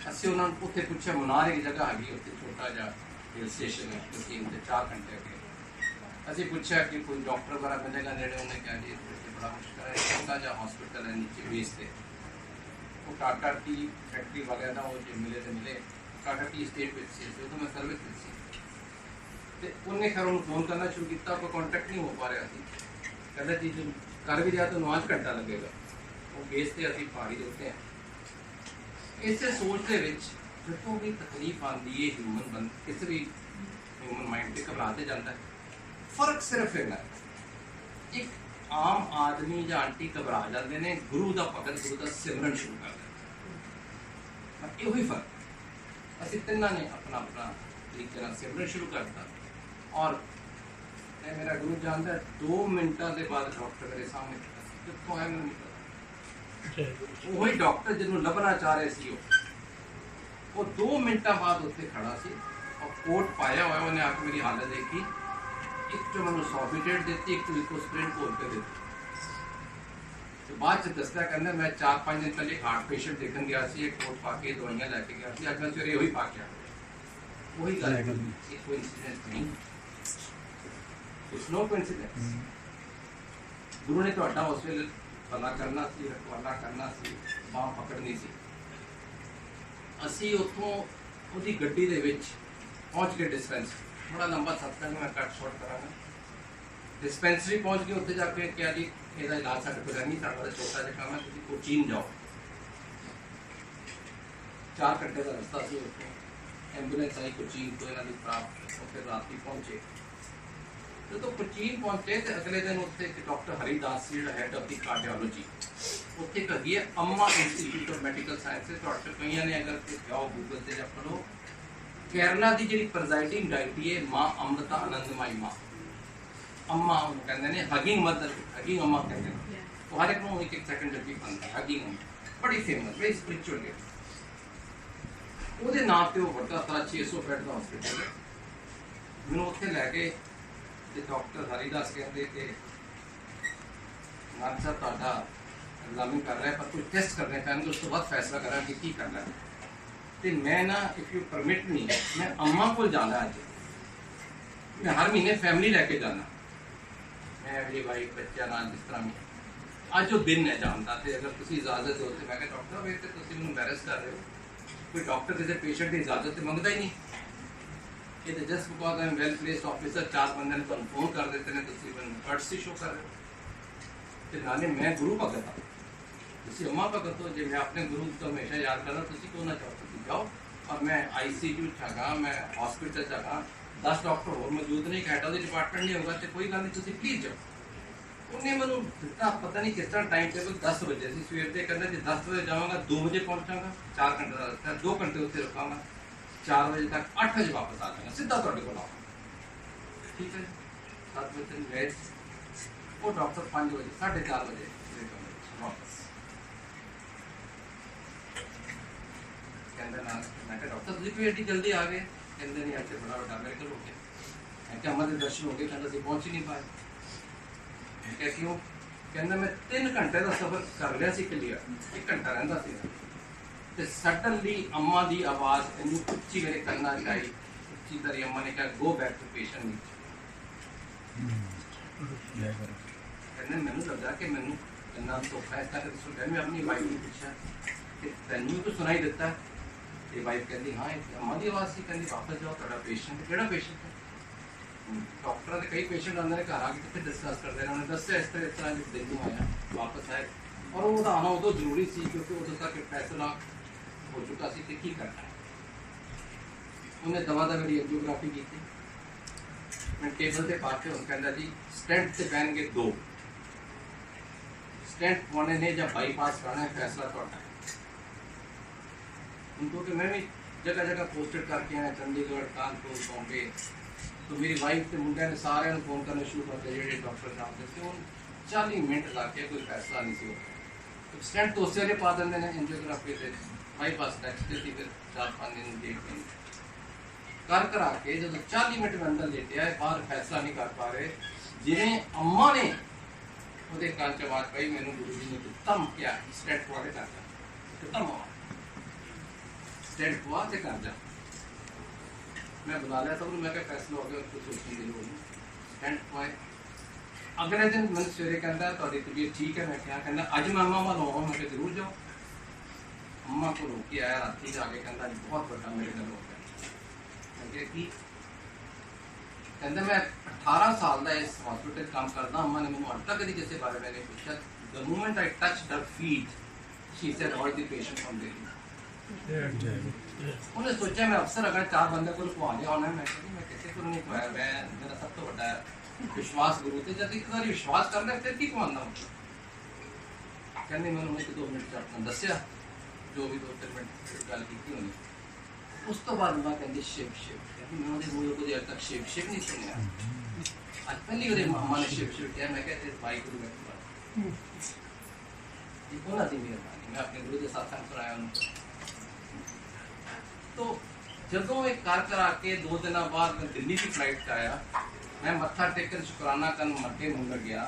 ਅਸੀਂ ਉਹਨਾਂ ਨੂੰ ਉੱਥੇ ਪੁੱਛਿਆ, ਮੁਨਾਰ ਇੱਕ ਜਗ੍ਹਾ ਹੈਗੀ ਉੱਥੇ ਛੋਟਾ ਜਿਹਾ ਹਿਲ ਸਟੇਸ਼ਨ ਹੈ, ਤੁਸੀਂ ਉੱਥੇ 4 ਘੰਟੇ ਅੱਗੇ। ਅਸੀਂ ਪੁੱਛਿਆ ਕਿ ਕੋਈ ਡਾਕਟਰ ਵਗੈਰਾ ਮਿਲੇਗਾ ਨੇੜੇ? ਉਹਨੇ ਕਿਹਾ ਜੀ ਇੱਥੇ ਬੜਾ ਮੁਸ਼ਕਲ ਹੈ, ਛੋਟਾ ਜਿਹਾ ਹਸਪੀਟਲ ਹੈ ਨੀਚੇ ਬੇਸ ਤੇ। ਉਹ ਟਾਟਾ ਟੀ ਫੈਕਟਰੀ ਵਾਲਿਆਂ ਦਾ ਉਹ ਜੇ ਮਿਲੇ ਤੇ ਮਿਲੇ, ਟਾਟਾ ਟੀ ਸਟੇਟ ਵਿੱਚ ਸੀ, ਉਹ ਤਾਂ ਮੈਂ ਸਰਵਿਸ ਵਿੱਚ ਸੀ। ਤੇ ਉਹਨੇ ਖੈਰ ਉਹਨੂੰ ਫੋਨ ਕਰਨਾ ਸ਼ੁਰੂ ਕੀਤਾ, ਕੋਈ ਕੰਟੈਕਟ ਨਹੀਂ ਹੋ ਪਾ ਰਿਹਾ ਸੀ। ਕਹਿੰਦਾ ਜੀ ਜੋ ਕਰ ਵੀ ਰਿਹਾ ਤਾਂ 9 ਘੰਟਾ ਲੱਗੇਗਾ। ਉਹ ਬੇਸ ਤੇ ਅਸੀਂ ਪਹਾੜੀ ਦੇ ਉੱਤੇ ਹਾਂ। ਇਸੇ ਸੋਚ ਦੇ ਵਿੱਚ ਜਦੋਂ ਵੀ ਤਕਲੀਫ ਆਉਂਦੀ ਹੈ ਹਿਊਮਨ ਕਿਸੇ ਵੀ ਹਿਊਮਨ ਮਾਈਂਡ ਤੇ ਘਬਰਾ ਤੇ ਜਾਂਦਾ ਹੈ। ਫਰਕ ਸਿਰਫ ਇੰਨਾ, ਇੱਕ ਆਮ ਆਦਮੀ ਜਾਂ ਆਂਟੀ ਘਬਰਾ ਜਾਂਦੇ ਨੇ, ਗੁਰੂ ਦਾ ਭਗਤ ਗੁਰੂ ਦਾ ਸਿਮਰਨ ਸ਼ੁਰੂ ਕਰ ਦਿੰਦਾ। ਇਹੋ ਹੀ ਫਰਕ। ਅਸੀਂ ਤਿੰਨਾਂ ਨੇ ਆਪਣਾ ਆਪਣਾ ਤਰੀਕੇ ਨਾਲ ਸਿਮਰਨ ਸ਼ੁਰੂ ਕਰਤਾ, ਔਰ ਇਹ ਮੇਰਾ ਗੁਰੂ ਜਾਣਦਾ 2 ਮਿੰਟਾਂ ਦੇ ਬਾਅਦ ਡਾਕਟਰ ਮੇਰੇ ਸਾਹਮਣੇ ਕਿੱਥੋਂ ਆਇਆ ਮੈਨੂੰ ਨਹੀਂ ਪਤਾ। ਉਹੀ ਡਾਕਟਰ ਜਿਹਨੂੰ ਲੱਭਣਾ ਚਾਹ ਰਹੇ ਸੀ ਉਹ 2 ਮਿੰਟਾਂ ਬਾਅਦ ਉੱਥੇ ਖੜਾ ਸੀ, ਔਰ ਕੋਟ ਪਾਇਆ ਹੋਇਆ। ਉਹਨੇ ਆ ਕੇ ਮੇਰੀ ਹਾਲਤ ਦੇਖੀ, ਇੱਕ ਜੋ ਮੈਨੂੰ ਸੌਫੀਟੇਟ ਦਿੱਤੀ, ਇੱਕ ਇਕੋਸਪ੍ਰਿਨ ਘੋਲ ਕੇ ਦਿੱਤੀ। ਤੇ ਬਾਅਦ ਚ ਦੱਸਦਾ, ਕਹਿੰਦਾ ਮੈਂ 4-5 ਦਿਨ ਪਹਿਲੇ ਹਾਰਟ ਪੇਸ਼ੈਂਟ ਦੇਖਣ ਗਿਆ ਸੀ, ਇਹ ਕੋਟ ਪਾ ਕੇ ਦਵਾਈਆਂ ਲੈ ਕੇ ਗਿਆ ਸੀ, ਅੱਜ ਮੈਂ ਸਵੇਰੇ ਉਹੀ ਪਾ ਕੇ ਆ ਗਿਆ। ਉਹੀ ਗੱਲ ਹੈ, ਕੋਈ ਇਨਸੀਡੈਂਟ ਨਹੀਂ, ਇਟਸ ਨੋ ਕੋਇਨਸੀਡੈਂਸ। ਗੁਰੂ ਨੇ ਤੁਹਾਡਾ ਉਸ ਵੇਲੇ ਭਲਾ ਕਰਨਾ ਸੀ, ਰਖਵਾਲਾ ਕਰਨਾ ਸੀ, ਬਾਂਹ ਪਕੜਨੀ ਸੀ। ਅਸੀਂ ਉੱਥੋਂ ਉਹਦੀ ਗੱਡੀ ਦੇ ਵਿੱਚ ਪਹੁੰਚ ਕੇ ਡਿਸਪੈਂਸਰੀ, ਬੜਾ ਲੰਬਾ ਸਫ਼ਰ ਮੈਂ ਕੱਟ ਸ਼ਾਰਟ ਕਰਾਂਗਾ। ਡਿਸਪੈਂਸਰੀ ਪਹੁੰਚ ਕੇ ਉੱਥੇ ਜਾ ਕੇ ਕਿਹਾ ਜੀ ਇਹਦਾ ਇਲਾਜ ਸਾਡੇ ਕੋਲ ਨਹੀਂ, ਸਾਡਾ ਤਾਂ ਛੋਟਾ ਜਿਹਾ ਕੰਮ ਹੈ, ਤੁਸੀਂ ਕੋਚੀਨ ਜਾਓ। 4 ਘੰਟੇ ਦਾ ਰਸਤਾ ਸੀ ਉੱਥੋਂ। ਐਂਬੂਲੈਂਸ ਆਈ ਕੋਚੀਨ ਤੋਂ, ਇਹਨਾਂ ਦੀ ਪ੍ਰਾਪਤ, ਉੱਥੇ ਰਾਤੀ ਪਹੁੰਚੇ। ਜਦੋਂ ਕੋਚੀਨ ਪਹੁੰਚੇ ਤੇ ਅਗਲੇ ਦਿਨ ਉੱਥੇ ਇੱਕ ਡਾਕਟਰ ਹਰੀਦਾਸ ਸੀ, ਜਿਹੜਾ ਹੈਡ ਆਫ ਦੀ ਕਾਰਡੀਓਲੋਜੀ, ਉੱਥੇ ਇੱਕ ਹੈਗੀ ਹੈ ਅੰਮਾ ਇੰਸਟੀਚਿਊਟ ਆਫ ਮੈਡੀਕਲ ਸਾਇੰਸਿਸ। ਤੁਹਾਡੇ ਕਈਆਂ ਨੇ ਅਗਰ ਜਾਓ ਗੂਗਲ ਤੇ ਜਾਂ ਪੜ੍ਹੋ, केरला की जी प्रेजाइडिंग डायटी है माँ अमृता आनंदमयी माँ, अम्मा ਉਹਨੂੰ ਕਹਿੰਦੇ ਨੇ, ਹਗਿੰਗ ਮਦਰ, ਹਗਿੰਗ ਅਮਾ ਕਹਿੰਦੇ ਨੇ। ਉਹ ਹਰ ਇੱਕ ਨੂੰ ਇੱਕ ਸੈਕਿੰਡ ਲੱਗੀ ਪੰਦਾ ਹਗਿੰਗ ਅਮਾ, ਬੜੀ ਫੇਮਸ, ਬੜੀ ਸਪਿਰਚੁਅਲ ਹੈ। ਉਹਦੇ ਨਾਮ ਤੇ ਉਹ ਵੱਡਾ ਸਾਰਾ 600 ਬੈੱਡ ਦਾ ਹਸਪੀਟਲ ਹੈ। ਮੈਨੂੰ ਉੱਥੇ ਲੈ ਕੇ ਤੇ ਡਾਕਟਰ ਹਰੀਦਾਸ ਕਹਿੰਦੇ ਕਿ ਨਾਮ ਸਾਹਿਬ ਤੁਹਾਡਾ ਐਗਜ਼ਾਮਿਨ ਕਰ ਰਿਹਾ, ਪਰ ਕੁਝ ਟੈਸਟ ਕਰਨੇ ਪੈਣਗੇ, ਉਸ ਤੋਂ ਬਾਅਦ ਫੈਸਲਾ ਕਰਾਂਗੇ ਕੀ ਕਰਨਾ ਹੈ। ਤੇ ਮੈਂ ਨਾ, ਇਫ ਯੂ ਪਰਮਿਟ ਮੀ, ਮੈਂ ਅੰਮਾ ਕੋਲ ਜਾਣਾ ਅੱਜ। ਮੈਂ ਹਰ ਮਹੀਨੇ ਫੈਮਿਲੀ ਲੈ ਕੇ ਜਾਣਾ, ਮੈਂ ਮੇਰੀ ਵਾਈਫ ਬੱਚਿਆਂ ਨਾਲ, ਜਿਸ ਤਰ੍ਹਾਂ ਵੀ। ਅੱਜ ਉਹ ਦਿਨ ਹੈ ਜਾਣ ਦਾ, ਤੇ ਅਗਰ ਤੁਸੀਂ ਇਜਾਜ਼ਤ ਦਿਓ ਤੇ ਮੈਂ ਕਿਹਾ ਡਾਕਟਰ ਵੇ ਤੇ ਤੁਸੀਂ ਮੈਨੂੰ ਐਮਬੈਰਸ ਕਰ ਰਹੇ ਹੋ, ਕੋਈ ਡਾਕਟਰ ਕਿਸੇ ਪੇਸ਼ੈਂਟ ਦੀ ਇਜਾਜ਼ਤ ਤੇ ਮੰਗਦਾ ਹੀ ਨਹੀਂ। ਇਹ ਤਾਂ just because I am well placed officer, 4 ਬੰਦੇ ਨੇ ਤੁਹਾਨੂੰ ਫੋਨ ਕਰ ਦਿੱਤੇ ਨੇ, ਤੁਸੀਂ ਮੈਨੂੰ ਕਰਟਸੀ ਸ਼ੋ ਕਰ ਰਹੇ ਹੋ। ਤੇ ਨਾਲੇ ਮੈਂ ਗੁਰੂ ਭਗਤ ਹਾਂ, ਤੁਸੀਂ ਅੰਮਾ ਭਗਤ ਹੋ। ਜੇ ਮੈਂ ਆਪਣੇ ਗੁਰੂ ਤੋਂ ਹਮੇਸ਼ਾ ਯਾਦ ਕਰਨਾ, ਤੁਸੀਂ ਕਿਉਂ ਨਾ ਚਾਹੋ, ਤੁਸੀਂ ਜਾਓ। ਔਰ ਮੈਂ ICU 'ਚ ਹੈਗਾ, ਮੈਂ ਹਸਪੀਟਲ 'ਚ ਹੈਗਾ, 10 ਡਾਕਟਰ ਹੋਰ ਮੌਜੂਦ ਨੇ, ਇੱਕ ਹੈਡ ਆਫ ਦੀ ਡਿਪਾਰਟਮੈਂਟ ਨਹੀਂ ਹੋਊਗਾ, ਤੇ ਕੋਈ ਗੱਲ ਨਹੀਂ, ਤੁਸੀਂ ਪਲੀਜ਼ ਜਾਓ। ਉਹਨੇ ਮੈਨੂੰ ਦਿੱਤਾ ਪਤਾ ਨਹੀਂ ਕਿਸ ਤਰ੍ਹਾਂ ਟਾਈਮ ਟੇਬਲ, 10 ਵਜੇ ਸੀ ਸਵੇਰ ਦੇ, ਕਹਿੰਦਾ ਜੇ 10 ਵਜੇ ਜਾਵਾਂਗਾ 2 ਵਜੇ ਪਹੁੰਚਾਂਗਾ, 4 ਘੰਟੇ ਦਾ ਰਸਤਾ, 2 ਘੰਟੇ ਉੱਥੇ ਰੁਕਾਂਗਾ, 4 ਵਜੇ ਤੱਕ 8 ਵਜੇ ਵਾਪਸ ਆ ਜਾਵਾਂਗਾ, ਸਿੱਧਾ ਤੁਹਾਡੇ ਕੋਲ ਆਵਾਂਗਾ। ਠੀਕ ਹੈ, 7 ਵਜੇ ਗਏ, ਉਹ ਡਾਕਟਰ 5 ਵਜੇ 4:30 ਵਜੇ ਵਾਪਸ। ਕਹਿੰਦਾ ਨਾ, ਮੈਂ ਕਿਹਾ ਡਾਕਟਰ ਤੁਸੀਂ ਵੀ ਐਡੀ ਜਲਦੀ ਆ ਗਏ? ਕਹਿੰਦੇ ਨਹੀਂ, ਅੱਜ ਬੜਾ ਵੱਡਾ ਮੈਡੀਕਲ ਹੋ ਗਿਆ। ਮੈਂ ਕਿਹਾ ਅੰਮਾ ਦੇ ਦਰਸ਼ਨ ਹੋ ਗਏ? ਕਹਿੰਦਾ ਅਸੀਂ ਪਹੁੰਚ ਹੀ ਨਹੀਂ ਪਾਏ। ਮੈਂ ਕਿਹਾ ਕਿਉਂ? ਕਹਿੰਦਾ ਮੈਂ 3 ਘੰਟੇ ਦਾ ਸਫ਼ਰ ਕਰ ਲਿਆ ਸੀ ਕਲੀਅਰ, 1 ਘੰਟਾ ਰਹਿੰਦਾ ਸੀ, ਤੇ ਸਡਨਲੀ ਅੰਮਾ ਦੀ ਆਵਾਜ਼ ਇੰਨੀ ਉੱਚੀ ਮੇਰੇ ਕੰਨਾਂ 'ਚ ਆਈ, ਉੱਚੀ ਤਰੀ। ਅੰਮਾ ਨੇ ਕਿਹਾ go back to patient need. ਕਹਿੰਦੇ ਮੈਨੂੰ ਲੱਗਾ ਕਿ ਮੈਨੂੰ ਇੰਨਾ ਧੋਖਾ ਇਸ ਤਰ੍ਹਾਂ ਕਿ ਮੈਂ ਆਪਣੀ ਵਾਈਫ ਨੂੰ ਪੁੱਛਿਆ ਕਿ ਤੈਨੂੰ ਤਾਂ ਸੁਣਾਈ ਦਿੱਤਾ? ਤੇ ਵਾਈਫ ਕਹਿੰਦੀ ਹਾਂ ਇਹ ਅੰਮਾ ਦੀ ਆਵਾਜ਼ ਸੀ। ਕਹਿੰਦੀ ਵਾਪਸ ਜਾਓ, ਤੁਹਾਡਾ ਪੇਸ਼ੈਂਟ ਕਿਹੜਾ ਪੇਸ਼ੈਂਟ ਹੈ? ਡਾਕਟਰਾਂ ਦੇ ਕਈ ਪੇਸ਼ੈਂਟ ਆਉਂਦੇ ਨੇ ਘਰ ਆ ਕੇ ਕਿੱਥੇ ਡਿਸਕਸ ਕਰਦੇ ਨੇ। ਉਹਨੇ ਦੱਸਿਆ ਇਸ ਤਰ੍ਹਾਂ ਕਿ ਦਿਨ ਨੂੰ ਆਇਆ, ਵਾਪਸ ਆਏ, ਔਰ ਉਹਦਾ ਆਉਣਾ ਉਦੋਂ ਜ਼ਰੂਰੀ ਸੀ ਕਿਉਂਕਿ ਉਦੋਂ ਤੱਕ ਫੈਸਲਾ ਹੋ ਚੁੱਕਾ ਸੀ ਕਿ ਕੀ ਕਰਨਾ ਹੈ। ਉਹਨੇ ਦਵਾ ਦਾ ਮੇਰੀ ਐਂਜੀਓਗ੍ਰਾਫੀ ਕੀਤੀ, ਮੈਂ ਟੇਬਲ ਤੇ ਪਾ ਕੇ ਉਹਨੂੰ ਕਹਿੰਦਾ ਜੀ ਸਟੈਂਟ ਤੇ ਪੈਣਗੇ 2 ਸਟੈਂਟ ਪਾਉਣੇ ਨੇ ਜਾਂ ਬਾਈਪਾਸ ਕਰਨਾ ਹੈ, ਫੈਸਲਾ ਤੁਹਾਡਾ ਹੈ। क्योंकि मैं भी जगह जगह पोस्टर करके आया, चंडीगढ़, कानपुर, बॉम्बे। तो मेरी वाइफ के मुंडे ने सारे फोन करने शुरू कर दिए जो डॉक्टर जानते थे। उन 40 मिनट लग के कोई फैसला नहीं सी होता। तो स्टेंट तो उससे पा देंगे ने एंजियोग्राफी से बाईपास नेक्स्ट थी, फिर 4-5 दिन डेट में कर करा के जब 40 मिनट में अंदर लेटे आए, बाहर फैसला नहीं कर पा रहे। जिन्हें अम्मा ने ਉਹਦੇ ਕੰਨ 'ਚ ਆਵਾਜ਼ ਪਈ, ਮੈਨੂੰ ਗੁਰੂ ਜੀ ਨੇ ਦਿੱਤਮ ਕਿਹਾ ਸਟੈਂਟ ਪਵਾ ਕੇ ਕਰ ਦਿੱਤਮ स्टैंड हुआ से कर जा। मैं बुला लिया सब, मैं क्या फैसला हो गया, कुछ सोचने की लोग स्टैंड हुआ। अगले दिन मैंने सवेरे कहता थोड़ी तबीयत ठीक है? मैं क्या कहना अज मैं अम्मा वाल आवा, मैं जरूर जाओ। अम्मा को रोक के आया, राती जाके कहता बहुत बड़ा मेरे घर हो गया। कि कहता मैं 18 साल का इस हॉस्पिटल काम करता, अम्मा ने मैंने अज तक कभी किसी बारे में नहीं पूछा। The moment I touch the feet she said all the patient from there. उन्हें सोचा मैं अफसर अगर 4 बंदे को खुआ लिया होना, मैं किसी को नहीं खुआया, मैं मेरा सब तो बड़ा विश्वास गुरु थे। जब एक बार विश्वास कर ले फिर की खुआना कहने। मैंने 1-2 मिनट अपना दसिया जो भी 2-3 मिनट गल की होनी। उस तो बाद मैं कहती शिव शिव, मैं मूँह को अज तक शिव शिव नहीं सुनिया। अज पहली बार मामा ने शिव शिव किया। मैं कहते भाई गुरु मैं उन्होंने मेहरबानी, मैं अपने गुरु के सत्संग सुनाया उन्होंने। तो ਜਦੋਂ ਇਹ ਕਰ ਕੇ 2 ਦਿਨਾਂ ਬਾਅਦ ਮੈਂ ਦਿੱਲੀ ਦੀ ਫਲਾਈਟ 'ਚ ਆਇਆ, ਮੈਂ ਮੱਥਾ ਟੇਕਣ ਸ਼ੁਕਰਾਨਾ ਕਰਨ ਮੱਥੇ ਮੰਗਣ ਗਿਆ।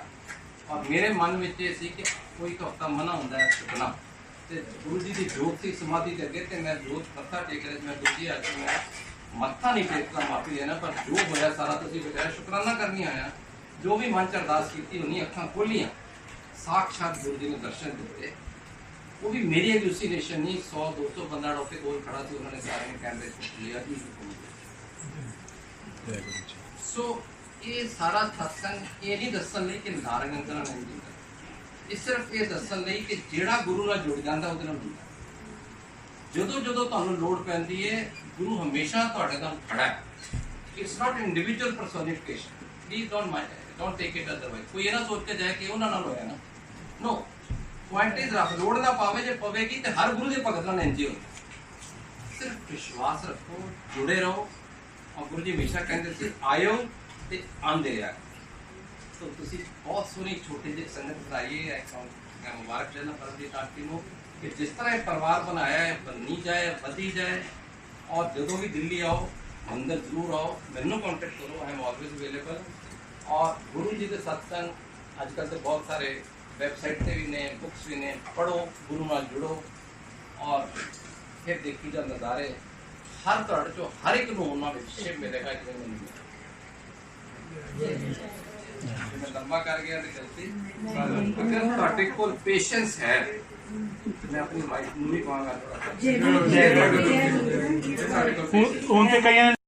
ਔਰ ਮੇਰੇ ਮਨ ਵਿੱਚ ਇਹ ਸੀ ਕਿ ਕੋਈ ਹਫ਼ਤਾ ਮਨਾ ਹੁੰਦਾ ਹੈ ਸੁਪਨਾ, ਤੇ ਗੁਰੂ ਜੀ ਦੀ ਜੋਤ ਸੀ ਸਮਾਧੀ ਦੇ ਅੱਗੇ, ਤੇ ਮੈਂ ਜੋਤ ਮੱਥਾ ਟੇਕ ਰਿਹਾ। ਮੈਂ ਦੂਜੀ ਅੱਜ ਮੈਂ ਮੱਥਾ ਨਹੀਂ ਟੇਕਦਾ, ਮਾਫੀ ਦੇਣਾ, ਪਰ ਜੋ ਹੋਇਆ ਸਾਰਾ ਤੁਸੀਂ ਬਤਾਇਆ, ਸ਼ੁਕਰਾਨਾ ਕਰਨੀ ਆਇਆ। ਜੋ ਵੀ ਮਨ 'ਚ ਅਰਦਾਸ ਕੀਤੀ ਹੋਣੀ, ਅੱਖਾਂ ਖੋਲੀਆਂ, ਸਾਖਸ਼ਾਤ ਗੁਰੂ ਜੀ ਨੇ ਦਰਸ਼ਨ ਦਿੱਤੇ। वो भी मेरी एल्यूसिनेशन नहीं, 100-200 बंदा डॉक्टर कोल खड़ा थी, उन्होंने सारे ने कैमरे छुप लिया जी। सो ये सारा सत्संग ये नहीं दसन ਲਈ कि नारायण अंदर नहीं जुड़ता, ये सिर्फ ये दसन ਲਈ कि ਜਿਹੜਾ ਗੁਰੂ ਨਾਲ ਜੁੜ ਜਾਂਦਾ ਉਹਦੇ ਨਾਲ ਜੁੜਦਾ। ਜਦੋਂ ਜਦੋਂ ਤੁਹਾਨੂੰ ਲੋੜ ਪੈਂਦੀ ਹੈ, ਗੁਰੂ ਹਮੇਸ਼ਾ ਤੁਹਾਡੇ ਨਾਲ ਖੜਾ ਹੈ। It's not individual personification, please don't take it otherwise. ਕੋਈ ਇਹ ਨਾ ਸੋਚ ਕੇ ਜਾਏ ਕਿ ਉਹਨਾਂ ਨਾਲ ਹੋਇਆ ਨਾ, नो क्वांटिटीज रख लोड़ ना पावे, जे पवेगी तो हर गुरु के भगत नाल इंज ही होंदा। सिर्फ ਵਿਸ਼ਵਾਸ ਰੱਖੋ, ਜੁੜੇ ਰਹੋ। ਔਰ ਗੁਰੂ ਜੀ ਹਮੇਸ਼ਾ ਕਹਿੰਦੇ ਸੀ ਆਇਓ ਤੇ ਆਂਦੇ ਰਿਹਾ। तो ਤੁਸੀਂ ਬਹੁਤ ਸੋਹਣੀ ਛੋਟੀ ਜਿਹੀ ਸੰਗਤ ਬਣਾਈ ਹੈ। ਮੈਂ ਮੁਬਾਰਕ ਦੇਣਾ ਪਰਮਜੀਤ ਆਂਟੀ ਨੂੰ ਕਿ ਜਿਸ ਤਰ੍ਹਾਂ ਇਹ ਪਰਿਵਾਰ ਬਣਾਇਆ ਹੈ, ਬੰਨੀ ਜਾਏ, ਵਧੀ ਜਾਏ। ਔਰ ਜਦੋਂ ਵੀ ਦਿੱਲੀ ਆਓ, ਅੰਦਰ ਜ਼ਰੂਰ ਆਓ, ਮੈਨੂੰ ਕੰਟੈਕਟ ਕਰੋ, ਆਈ ਐਮ ਆਲਵੇਜ਼ ਅਵੇਲੇਬਲ। ਔਰ ਗੁਰੂ ਜੀ ਦੇ ਸਤਸੰਗ ਅੱਜ ਕੱਲ੍ਹ ਤੇ ਬਹੁਤ ਸਾਰੇ ਵੈਬਸਾਈਟ ਤੇ ਵੀ ਨੇ, ਬੁੱਕਸ ਵੀ ਨੇ, ਪੜ੍ਹੋ, ਗੁਰੂ ਨਾਲ ਜੁੜੋ। ਔਰ ਫਿਰ ਦੇਖੀ ਜਾ ਨਜ਼ਾਰੇ ਹਰ ਤੁਹਾਡੇ ਚੋਂ ਹਰ ਇੱਕ ਨੂੰ ਉਹਨਾਂ ਵਿੱਚ ਸ਼ਿਵ ਮਿਲੇਗਾ ਜਿਵੇਂ ਮੈਨੂੰ ਮਿਲਿਆ। मैं लंबा कर गया तो गलती अगर ਤੁਹਾਡੇ ਕੋਲ पेशेंस है मैं अपनी वाइफ ਨੂੰ ਵੀ ਕਹਾਂਗਾ थोड़ा ਹੁਣ ਤੇ ਕਈਆਂ